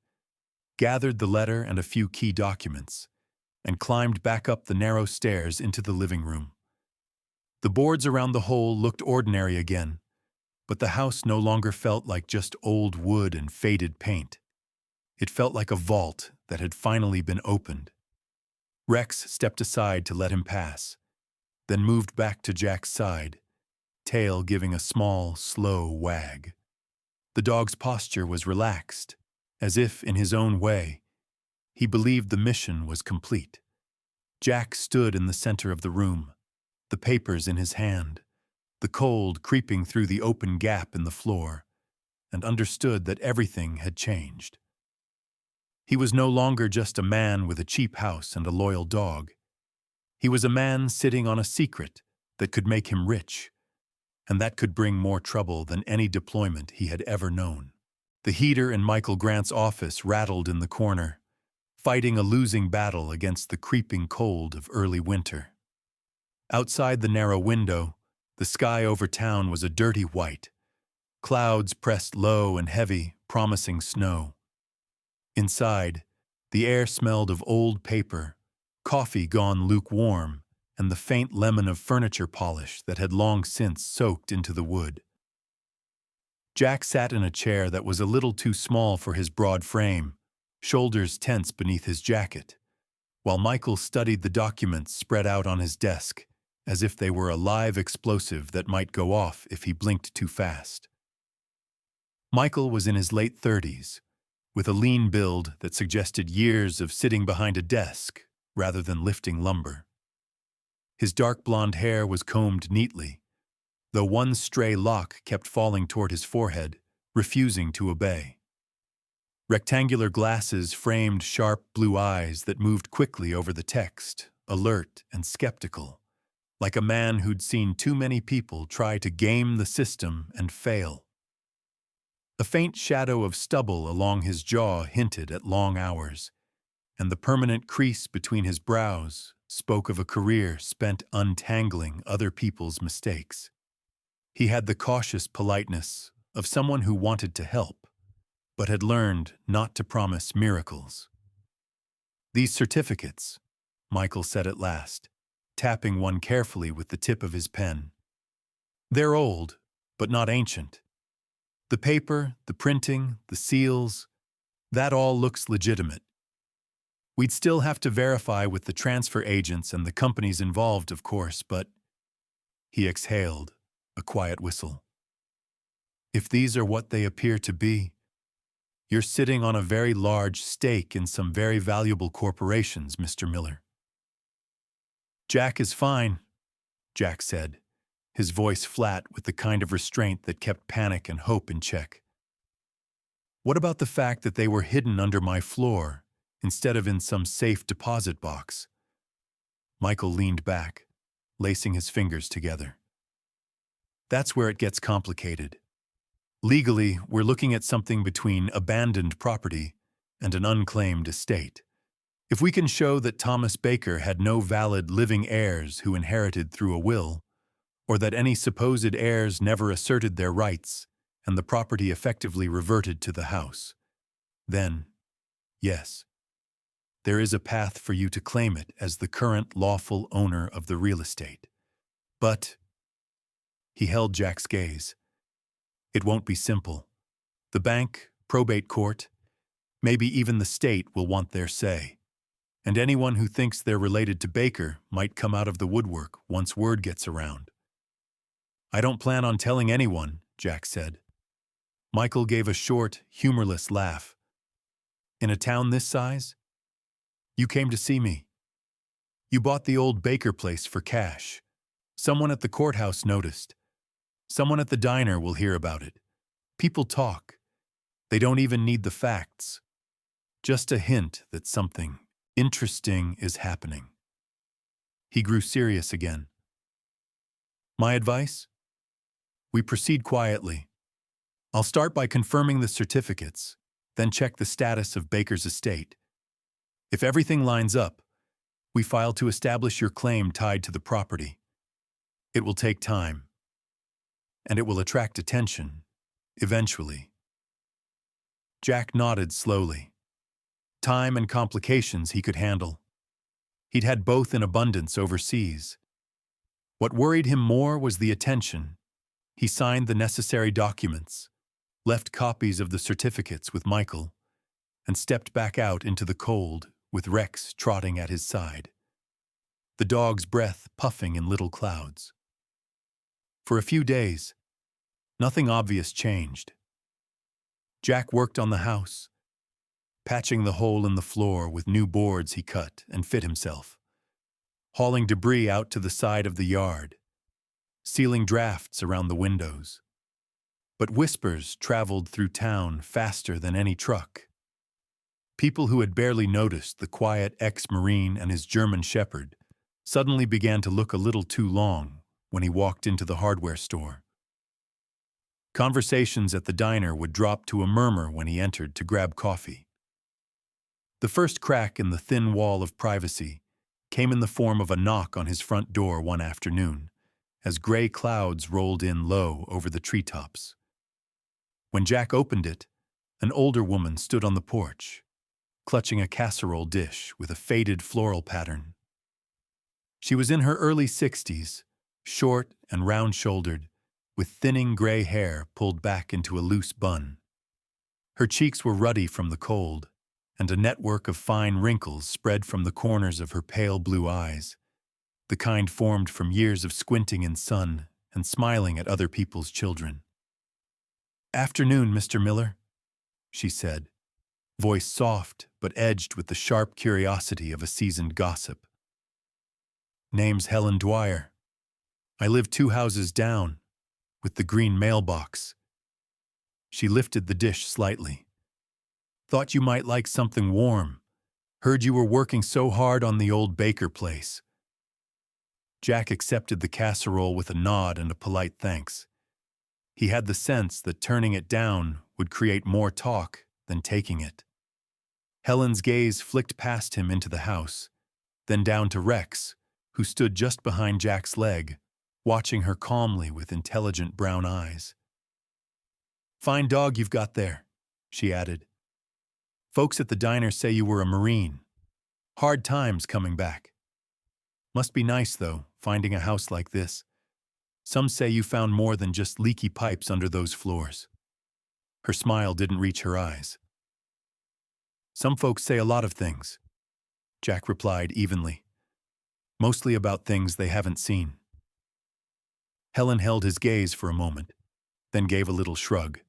A: gathered the letter and a few key documents, and climbed back up the narrow stairs into the living room. The boards around the hole looked ordinary again, but the house no longer felt like just old wood and faded paint. It felt like a vault that had finally been opened. Rex stepped aside to let him pass, then moved back to Jack's side, tail giving a small, slow wag. The dog's posture was relaxed, as if, in his own way, he believed the mission was complete. Jack stood in the center of the room, the papers in his hand, the cold creeping through the open gap in the floor, and understood that everything had changed. He was no longer just a man with a cheap house and a loyal dog. He was a man sitting on a secret that could make him rich, and that could bring more trouble than any deployment he had ever known. The heater in Michael Grant's office rattled in the corner, fighting a losing battle against the creeping cold of early winter. Outside the narrow window, the sky over town was a dirty white. Clouds pressed low and heavy, promising snow. Inside, the air smelled of old paper, coffee gone lukewarm, and the faint lemon of furniture polish that had long since soaked into the wood. Jack sat in a chair that was a little too small for his broad frame, shoulders tense beneath his jacket. while Michael studied the documents spread out on his desk, as if they were a live explosive that might go off if he blinked too fast. Michael was in his late 30s, with a lean build that suggested years of sitting behind a desk rather than lifting lumber. His dark blonde hair was combed neatly, though one stray lock kept falling toward his forehead, refusing to obey. Rectangular glasses framed sharp blue eyes that moved quickly over the text, alert and skeptical, like a man who'd seen too many people try to game the system and fail. A faint shadow of stubble along his jaw hinted at long hours, and the permanent crease between his brows spoke of a career spent untangling other people's mistakes. He had the cautious politeness of someone who wanted to help, but had learned not to promise miracles. "These certificates," Michael said at last, tapping one carefully with the tip of his pen. "They're old, but not ancient. The paper, the printing, the seals, that all looks legitimate. We'd still have to verify with the transfer agents and the companies involved, of course, but—" He exhaled, a quiet whistle. "If these are what they appear to be, you're sitting on a very large stake in some very valuable corporations, Mr. Miller." "Jack is fine," Jack said, his voice flat with the kind of restraint that kept panic and hope in check. "What about the fact that they were hidden under my floor instead of in some safe deposit box?" Michael leaned back, lacing his fingers together. "That's where it gets complicated. Legally, we're looking at something between abandoned property and an unclaimed estate. If we can show that Thomas Baker had no valid living heirs who inherited through a will, or that any supposed heirs never asserted their rights and the property effectively reverted to the house, then, yes, there is a path for you to claim it as the current lawful owner of the real estate. But—" He held Jack's gaze. "It won't be simple. The bank, probate court, maybe even the state will want their say. And anyone who thinks they're related to Baker might come out of the woodwork once word gets around." "I don't plan on telling anyone," Jack said. Michael gave a short, humorless laugh. "In a town this size? You came to see me. You bought the old Baker place for cash. Someone at the courthouse noticed. Someone at the diner will hear about it. People talk. They don't even need the facts. Just a hint that something interesting is happening." He grew serious again. "My advice? We proceed quietly. I'll start by confirming the certificates, then check the status of Baker's estate. If everything lines up, we file to establish your claim tied to the property. It will take time, and it will attract attention, eventually." Jack nodded slowly. Time and complications he could handle. He'd had both in abundance overseas. What worried him more was the attention. He signed the necessary documents, left copies of the certificates with Michael, and stepped back out into the cold with Rex trotting at his side, the dog's breath puffing in little clouds. For a few days, nothing obvious changed. Jack worked on the house, patching the hole in the floor with new boards he cut and fit himself, hauling debris out to the side of the yard, sealing drafts around the windows. But whispers traveled through town faster than any truck. People who had barely noticed the quiet ex-Marine and his German Shepherd suddenly began to look a little too long when he walked into the hardware store. Conversations at the diner would drop to a murmur when he entered to grab coffee. The first crack in the thin wall of privacy came in the form of a knock on his front door one afternoon, as gray clouds rolled in low over the treetops. When Jack opened it, an older woman stood on the porch, clutching a casserole dish with a faded floral pattern. She was in her early 60s, short and round-shouldered, with thinning gray hair pulled back into a loose bun. Her cheeks were ruddy from the cold, and a network of fine wrinkles spread from the corners of her pale blue eyes, the kind formed from years of squinting in sun and smiling at other people's children. "Afternoon, Mr. Miller," she said, voice soft but edged with the sharp curiosity of a seasoned gossip. "Name's Helen Dwyer. I live 2 houses down, with the green mailbox." She lifted the dish slightly. "Thought you might like something warm. Heard you were working so hard on the old Baker place." Jack accepted the casserole with a nod and a polite thanks. He had the sense that turning it down would create more talk than taking it. Helen's gaze flicked past him into the house, then down to Rex, who stood just behind Jack's leg, watching her calmly with intelligent brown eyes. "Fine dog you've got there," she added. "Folks at the diner say you were a Marine. Hard times coming back. Must be nice, though, finding a house like this. Some say you found more than just leaky pipes under those floors." Her smile didn't reach her eyes. "Some folks say a lot of things," Jack replied evenly. "Mostly about things they haven't seen." Helen held his gaze for a moment, then gave a little shrug.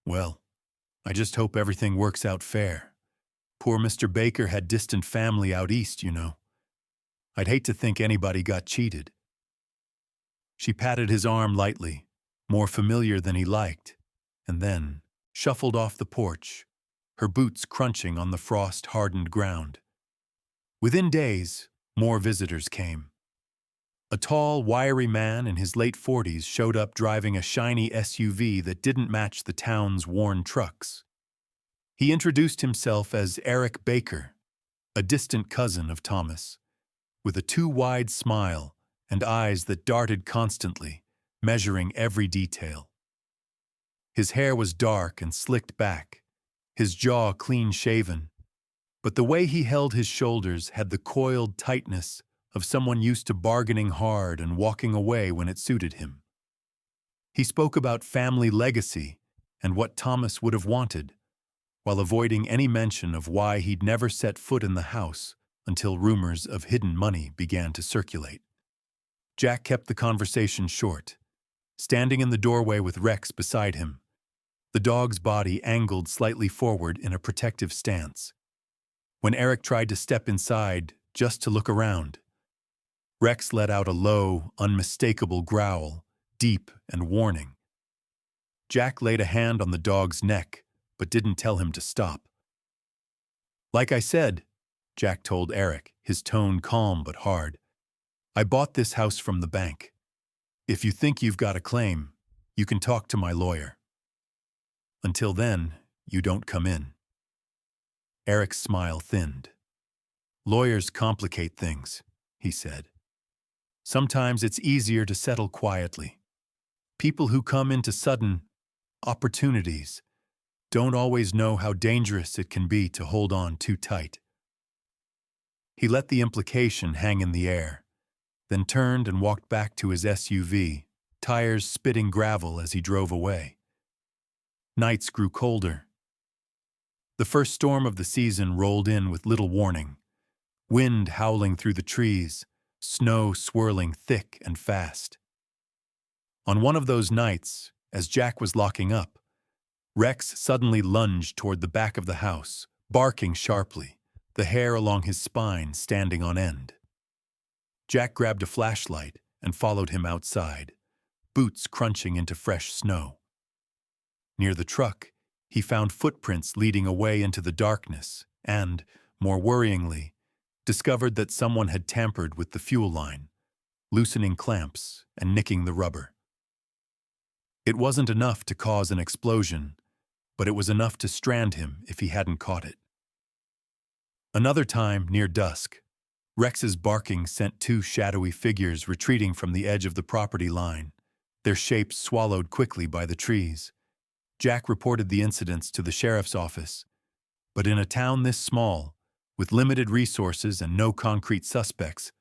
A: "Well, I just hope everything works out fair. Poor Mr. Baker had distant family out east, you know. I'd hate to think anybody got cheated." She patted his arm lightly, more familiar than he liked, and then shuffled off the porch, her boots crunching on the frost-hardened ground. Within days, more visitors came. A tall, wiry man in his late 40s showed up driving a shiny SUV that didn't match the town's worn trucks. He introduced himself as Eric Baker, a distant cousin of Thomas, with a too-wide smile and eyes that darted constantly, measuring every detail. His hair was dark and slicked back, his jaw clean-shaven, but the way he held his shoulders had the coiled tightness of someone used to bargaining hard and walking away when it suited him. He spoke about family legacy and what Thomas would have wanted, while avoiding any mention of why he'd never set foot in the house until rumors of hidden money began to circulate. Jack kept the conversation short, standing in the doorway with Rex beside him, the dog's body angled slightly forward in a protective stance. When Eric tried to step inside just to look around, Rex let out a low, unmistakable growl, deep and warning. Jack laid a hand on the dog's neck, but didn't tell him to stop. "Like I said," Jack told Eric, his tone calm but hard, "I bought this house from the bank. If you think you've got a claim, you can talk to my lawyer. Until then, you don't come in." Eric's smile thinned. "Lawyers complicate things," he said. "Sometimes it's easier to settle quietly. People who come into sudden opportunities don't always know how dangerous it can be to hold on too tight." He let the implication hang in the air, then turned and walked back to his SUV, tires spitting gravel as he drove away. Nights grew colder. The first storm of the season rolled in with little warning, wind howling through the trees, snow swirling thick and fast. On one of those nights, as Jack was locking up, Rex suddenly lunged toward the back of the house, barking sharply, the hair along his spine standing on end. Jack grabbed a flashlight and followed him outside, boots crunching into fresh snow. Near the truck, he found footprints leading away into the darkness and, more worryingly, discovered that someone had tampered with the fuel line, loosening clamps and nicking the rubber. It wasn't enough to cause an explosion, but it was enough to strand him if he hadn't caught it. Another time, near dusk, Rex's barking sent 2 shadowy figures retreating from the edge of the property line, their shapes swallowed quickly by the trees. Jack reported the incidents to the sheriff's office, but in a town this small, with limited resources and no concrete suspects,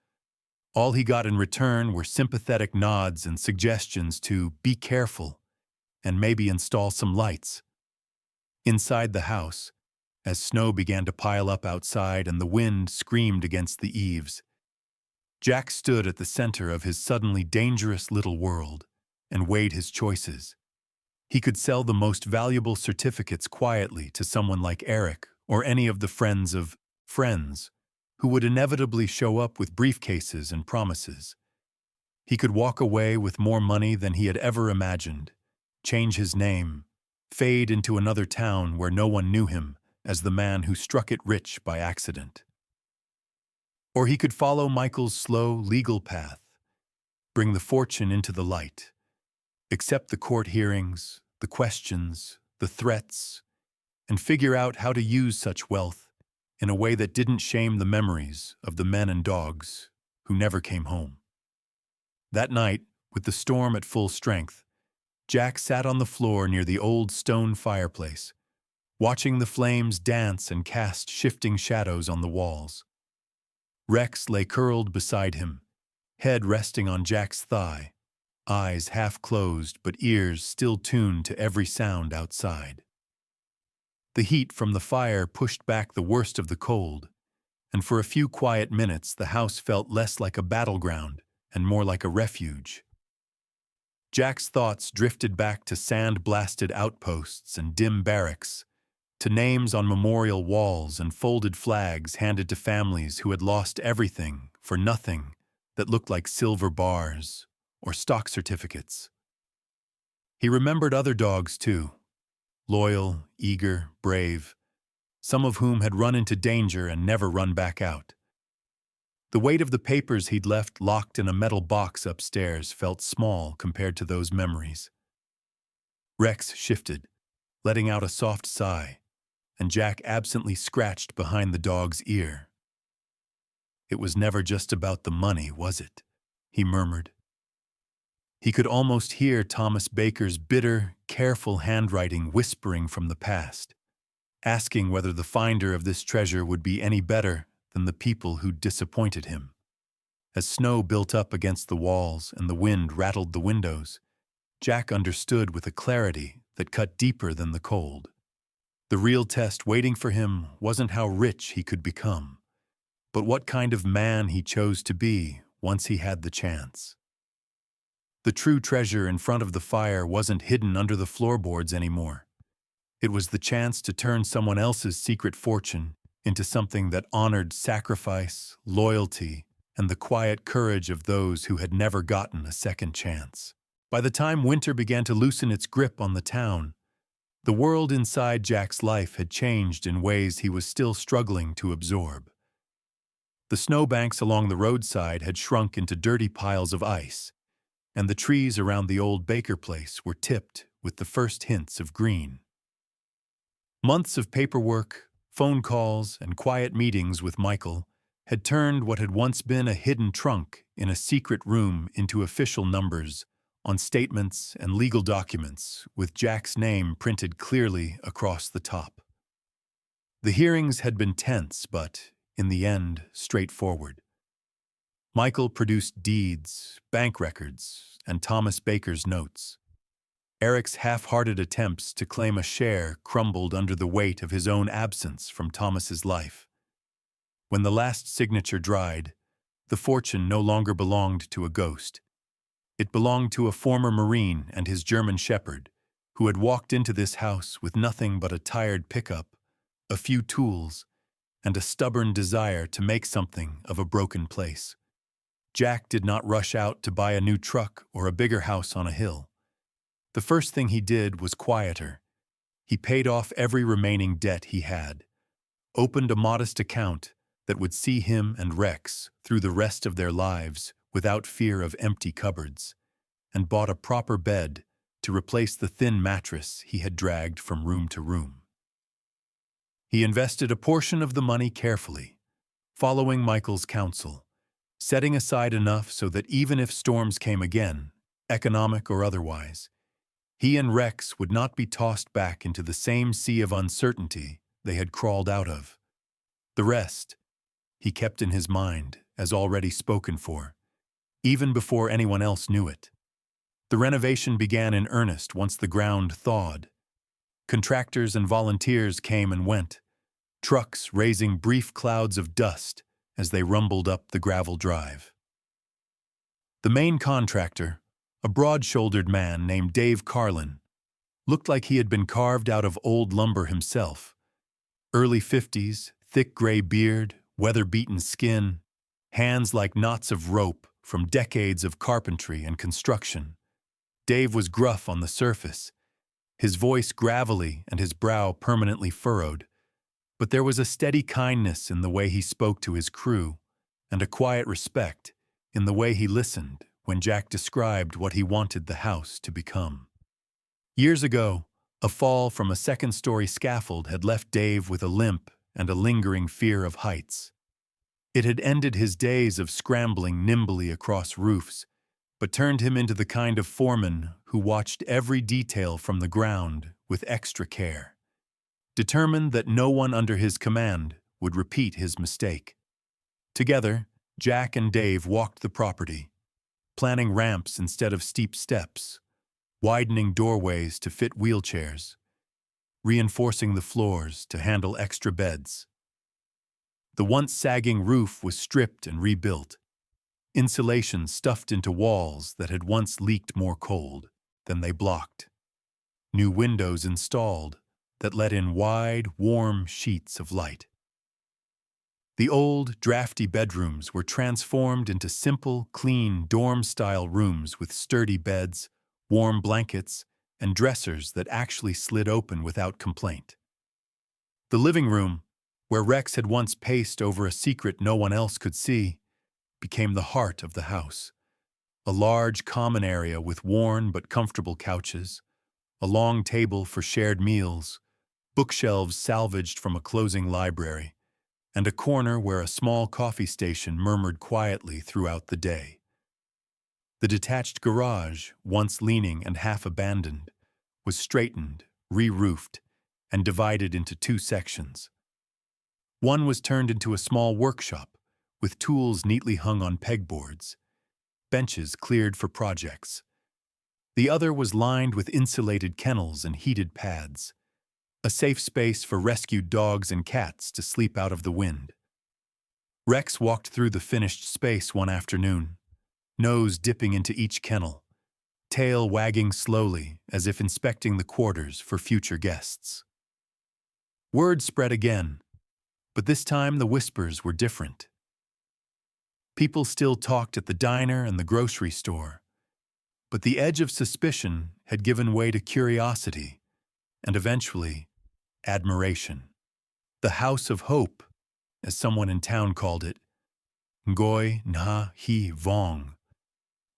A: all he got in return were sympathetic nods and suggestions to be careful and maybe install some lights. Inside the house, as snow began to pile up outside and the wind screamed against the eaves. Jack stood at the center of his suddenly dangerous little world and weighed his choices. He could sell the most valuable certificates quietly to someone like Eric or any of the friends of friends who would inevitably show up with briefcases and promises. He could walk away with more money than he had ever imagined, change his name, fade into another town where no one knew him as the man who struck it rich by accident. Or he could follow Michael's slow, legal path, bring the fortune into the light, accept the court hearings, the questions, the threats, and figure out how to use such wealth in a way that didn't shame the memories of the men and dogs who never came home. That night, with the storm at full strength, Jack sat on the floor near the old stone fireplace, watching the flames dance and cast shifting shadows on the walls. Rex lay curled beside him, head resting on Jack's thigh, eyes half closed but ears still tuned to every sound outside. The heat from the fire pushed back the worst of the cold, and for a few quiet minutes the house felt less like a battleground and more like a refuge. Jack's thoughts drifted back to sand-blasted outposts and dim barracks, to names on memorial walls and folded flags handed to families who had lost everything for nothing that looked like silver bars or stock certificates. He remembered other dogs too, loyal, eager, brave, some of whom had run into danger and never run back out. The weight of the papers he'd left locked in a metal box upstairs felt small compared to those memories. Rex shifted, letting out a soft sigh, and Jack absently scratched behind the dog's ear. "It was never just about the money, was it?" he murmured. He could almost hear Thomas Baker's bitter, careful handwriting whispering from the past, asking whether the finder of this treasure would be any better than the people who'd disappointed him. As snow built up against the walls and the wind rattled the windows, Jack understood with a clarity that cut deeper than the cold. The real test waiting for him wasn't how rich he could become, but what kind of man he chose to be once he had the chance. The true treasure in front of the fire wasn't hidden under the floorboards anymore. It was the chance to turn someone else's secret fortune into something that honored sacrifice, loyalty, and the quiet courage of those who had never gotten a second chance. By the time winter began to loosen its grip on the town, the world inside Jack's life had changed in ways he was still struggling to absorb. The snowbanks along the roadside had shrunk into dirty piles of ice, and the trees around the old Baker place were tipped with the first hints of green. Months of paperwork, phone calls, and quiet meetings with Michael had turned what had once been a hidden trunk in a secret room into official numbers on statements and legal documents with Jack's name printed clearly across the top. The hearings had been tense, but, in the end, straightforward. Michael produced deeds, bank records, and Thomas Baker's notes. Eric's half-hearted attempts to claim a share crumbled under the weight of his own absence from Thomas's life. When the last signature dried, the fortune no longer belonged to a ghost. It belonged to a former Marine and his German shepherd, who had walked into this house with nothing but a tired pickup, a few tools, and a stubborn desire to make something of a broken place. Jack did not rush out to buy a new truck or a bigger house on a hill. The first thing he did was quieter. He paid off every remaining debt he had, opened a modest account that would see him and Rex through the rest of their lives without fear of empty cupboards, and bought a proper bed to replace the thin mattress he had dragged from room to room. He invested a portion of the money carefully, following Michael's counsel, setting aside enough so that even if storms came again, economic or otherwise, he and Rex would not be tossed back into the same sea of uncertainty they had crawled out of. The rest, he kept in his mind as already spoken for, even before anyone else knew it. The renovation began in earnest once the ground thawed. Contractors and volunteers came and went, trucks raising brief clouds of dust as they rumbled up the gravel drive. The main contractor, a broad-shouldered man named Dave Carlin, looked like he had been carved out of old lumber himself. Early 50s, thick gray beard, weather-beaten skin, hands like knots of rope from decades of carpentry and construction. Dave was gruff on the surface, his voice gravelly and his brow permanently furrowed, but there was a steady kindness in the way he spoke to his crew, and a quiet respect in the way he listened when Jack described what he wanted the house to become. Years ago, a fall from a second-story scaffold had left Dave with a limp and a lingering fear of heights. It had ended his days of scrambling nimbly across roofs, but turned him into the kind of foreman who watched every detail from the ground with extra care, determined that no one under his command would repeat his mistake. Together, Jack and Dave walked the property, planning ramps instead of steep steps, widening doorways to fit wheelchairs, reinforcing the floors to handle extra beds. The once sagging roof was stripped and rebuilt, insulation stuffed into walls that had once leaked more cold than they blocked, new windows installed that let in wide, warm sheets of light. The old, drafty bedrooms were transformed into simple, clean, dorm-style rooms with sturdy beds, warm blankets, and dressers that actually slid open without complaint. The living room, where Rex had once paced over a secret no one else could see, became the heart of the house. A large common area with worn but comfortable couches, a long table for shared meals, bookshelves salvaged from a closing library, and a corner where a small coffee station murmured quietly throughout the day. The detached garage, once leaning and half abandoned, was straightened, re-roofed, and divided into two sections. One was turned into a small workshop, with tools neatly hung on pegboards, benches cleared for projects. The other was lined with insulated kennels and heated pads, a safe space for rescued dogs and cats to sleep out of the wind. Rex walked through the finished space one afternoon, nose dipping into each kennel, tail wagging slowly as if inspecting the quarters for future guests. Word spread again, but this time the whispers were different. People still talked at the diner and the grocery store, but the edge of suspicion had given way to curiosity, and eventually, admiration. The House of Hope, as someone in town called it, Ngoi Nha Hi Vong,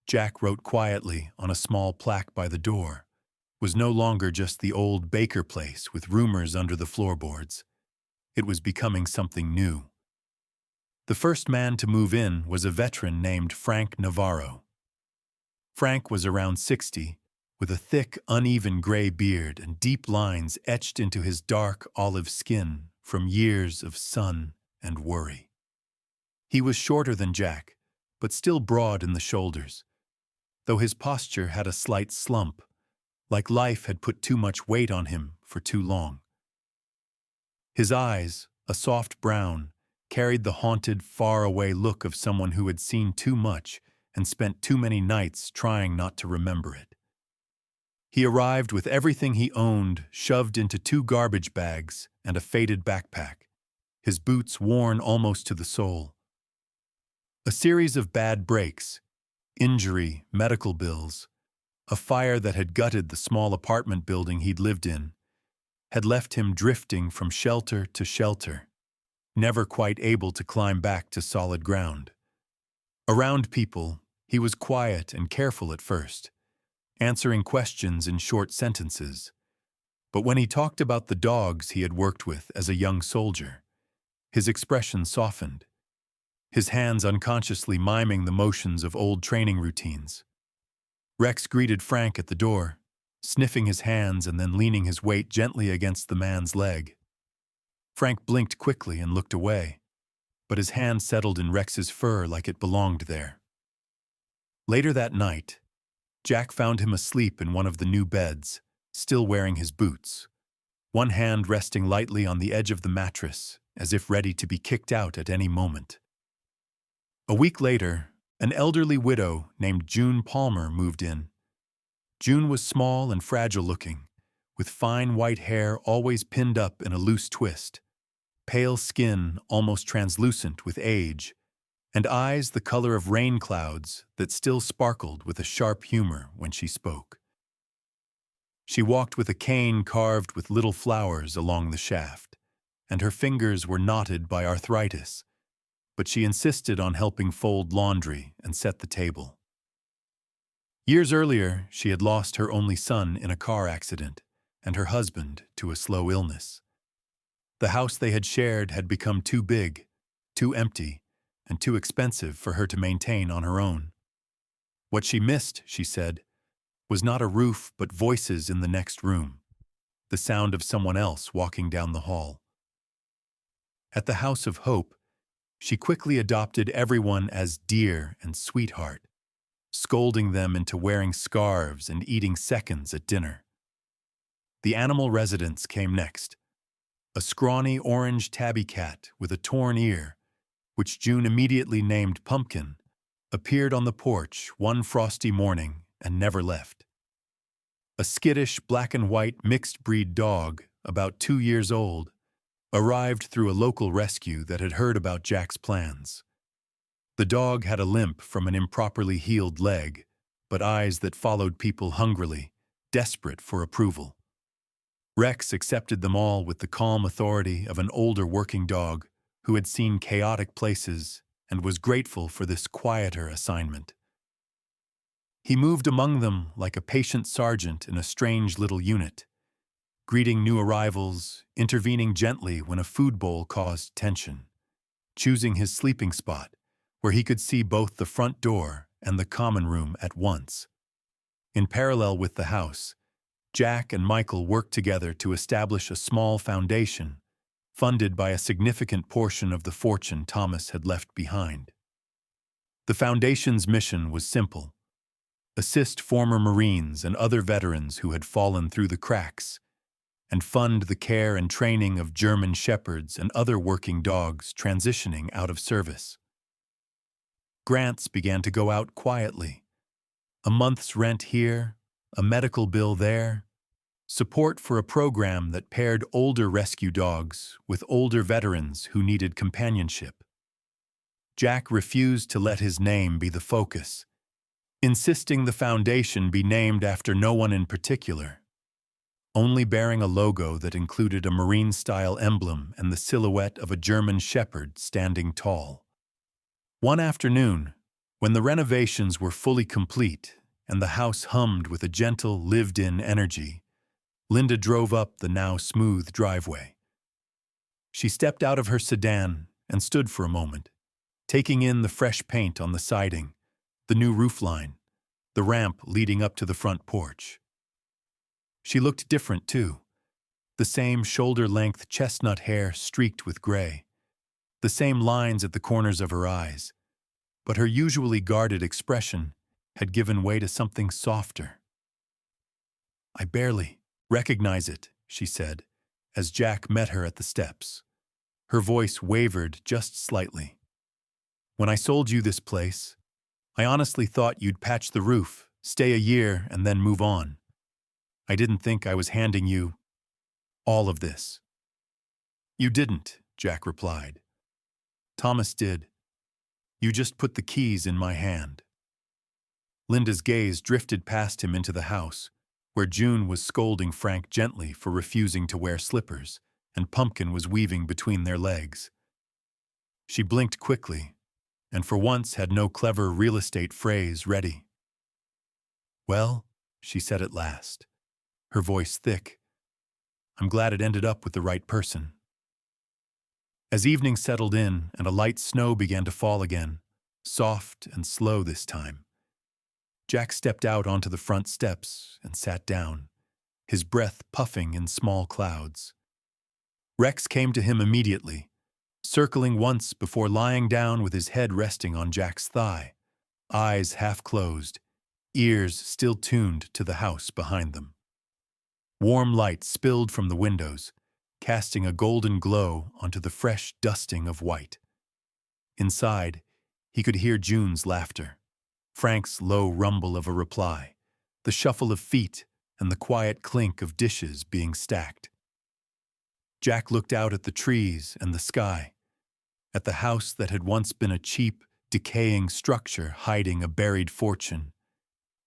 A: Jack wrote quietly on a small plaque by the door, was no longer just the old baker place with rumors under the floorboards. It was becoming something new. The first man to move in was a veteran named Frank Navarro. Frank was around 60, with a thick, uneven gray beard and deep lines etched into his dark olive skin from years of sun and worry. He was shorter than Jack, but still broad in the shoulders, though his posture had a slight slump, like life had put too much weight on him for too long. His eyes, a soft brown, carried the haunted, far-away look of someone who had seen too much and spent too many nights trying not to remember it. He arrived with everything he owned shoved into 2 garbage bags and a faded backpack, his boots worn almost to the sole. A series of bad breaks, injury, medical bills, a fire that had gutted the small apartment building he'd lived in, had left him drifting from shelter to shelter, never quite able to climb back to solid ground. Around people, he was quiet and careful at first, answering questions in short sentences. But when he talked about the dogs he had worked with as a young soldier, his expression softened, his hands unconsciously miming the motions of old training routines. Rex greeted Frank at the door, sniffing his hands and then leaning his weight gently against the man's leg. Frank blinked quickly and looked away, but his hand settled in Rex's fur like it belonged there. Later that night, Jack found him asleep in one of the new beds, still wearing his boots. one hand resting lightly on the edge of the mattress, as if ready to be kicked out at any moment. A week later, an elderly widow named June Palmer moved in. June was small and fragile-looking, with fine white hair always pinned up in a loose twist, pale skin almost translucent with age, and eyes the color of rain clouds that still sparkled with a sharp humor when she spoke. She walked with a cane carved with little flowers along the shaft, and her fingers were knotted by arthritis, but she insisted on helping fold laundry and set the table. Years earlier, she had lost her only son in a car accident and her husband to a slow illness. The house they had shared had become too big, too empty, and too expensive for her to maintain on her own. What she missed, she said, was not a roof but voices in the next room, the sound of someone else walking down the hall. At the House of Hope, she quickly adopted everyone as dear and sweetheart, scolding them into wearing scarves and eating seconds at dinner. The animal residents came next. A scrawny orange tabby cat with a torn ear, which June immediately named Pumpkin, appeared on the porch one frosty morning and never left. A skittish black and white mixed-breed dog, about 2 years old, arrived through a local rescue that had heard about Jack's plans. The dog had a limp from an improperly healed leg, but eyes that followed people hungrily, desperate for approval. Rex accepted them all with the calm authority of an older working dog who had seen chaotic places and was grateful for this quieter assignment. He moved among them like a patient sergeant in a strange little unit, greeting new arrivals, intervening gently when a food bowl caused tension, choosing his sleeping spot where he could see both the front door and the common room at once. In parallel with the house, Jack and Michael worked together to establish a small foundation, funded by a significant portion of the fortune Thomas had left behind. The foundation's mission was simple: assist former Marines and other veterans who had fallen through the cracks, and fund the care and training of German shepherds and other working dogs transitioning out of service. Grants began to go out quietly. A month's rent here, a medical bill there, support for a program that paired older rescue dogs with older veterans who needed companionship. Jack refused to let his name be the focus, insisting the foundation be named after no one in particular, only bearing a logo that included a Marine-style emblem and the silhouette of a German shepherd standing tall. One afternoon, when the renovations were fully complete and the house hummed with a gentle, lived-in energy, Linda drove up the now smooth driveway. She stepped out of her sedan and stood for a moment, taking in the fresh paint on the siding, the new roofline, the ramp leading up to the front porch. She looked different, too. The same shoulder-length chestnut hair streaked with gray, the same lines at the corners of her eyes, but her usually guarded expression had given way to something softer. "I barely recognize it," she said, as Jack met her at the steps. Her voice wavered just slightly. "When I sold you this place, I honestly thought you'd patch the roof, stay a year, and then move on. I didn't think I was handing you all of this." "You didn't," Jack replied. "Thomas did. You just put the keys in my hand." Linda's gaze drifted past him into the house, where June was scolding Frank gently for refusing to wear slippers, and Pumpkin was weaving between their legs. She blinked quickly, and for once had no clever real estate phrase ready. "Well," she said at last, her voice thick, "I'm glad it ended up with the right person." As evening settled in and a light snow began to fall again, soft and slow this time, Jack stepped out onto the front steps and sat down, his breath puffing in small clouds. Rex came to him immediately, circling once before lying down with his head resting on Jack's thigh, eyes half closed, ears still tuned to the house behind them. Warm light spilled from the windows, casting a golden glow onto the fresh dusting of white. Inside, he could hear June's laughter, Frank's low rumble of a reply, the shuffle of feet, and the quiet clink of dishes being stacked. Jack looked out at the trees and the sky, at the house that had once been a cheap, decaying structure hiding a buried fortune,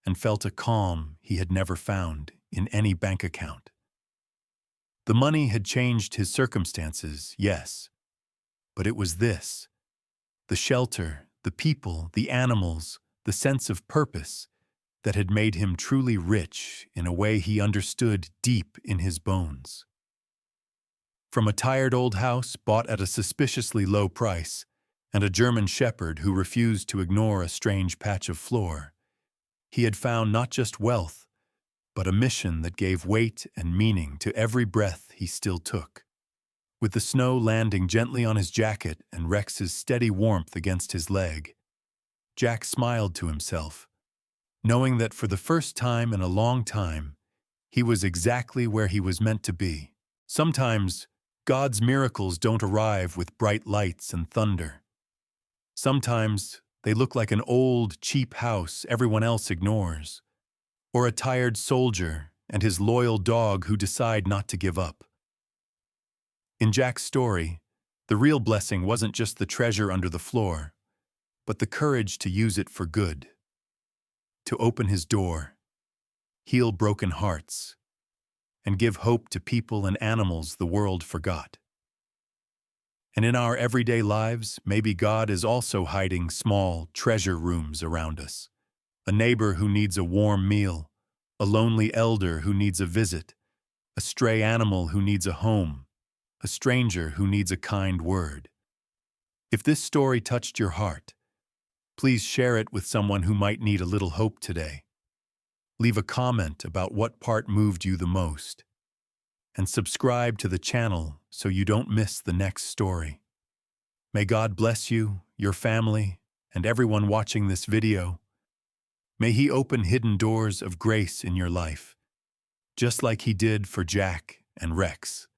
A: and felt a calm he had never found in any bank account. The money had changed his circumstances, yes, but it was this: the shelter, the people, the animals, the sense of purpose that had made him truly rich in a way he understood deep in his bones. From a tired old house bought at a suspiciously low price, and a German shepherd who refused to ignore a strange patch of floor, he had found not just wealth, but a mission that gave weight and meaning to every breath he still took. With the snow landing gently on his jacket and Rex's steady warmth against his leg, Jack smiled to himself, knowing that for the first time in a long time, he was exactly where he was meant to be. Sometimes, God's miracles don't arrive with bright lights and thunder. Sometimes, they look like an old, cheap house everyone else ignores, or a tired soldier and his loyal dog who decide not to give up. In Jack's story, the real blessing wasn't just the treasure under the floor, but the courage to use it for good, to open his door, heal broken hearts, and give hope to people and animals the world forgot. And in our everyday lives, maybe God is also hiding small treasure rooms around us. A neighbor who needs a warm meal, a lonely elder who needs a visit, a stray animal who needs a home, a stranger who needs a kind word. If this story touched your heart, please share it with someone who might need a little hope today. Leave a comment about what part moved you the most, and subscribe to the channel so you don't miss the next story. May God bless you, your family, and everyone watching this video. May He open hidden doors of grace in your life, just like He did for Jack and Rex.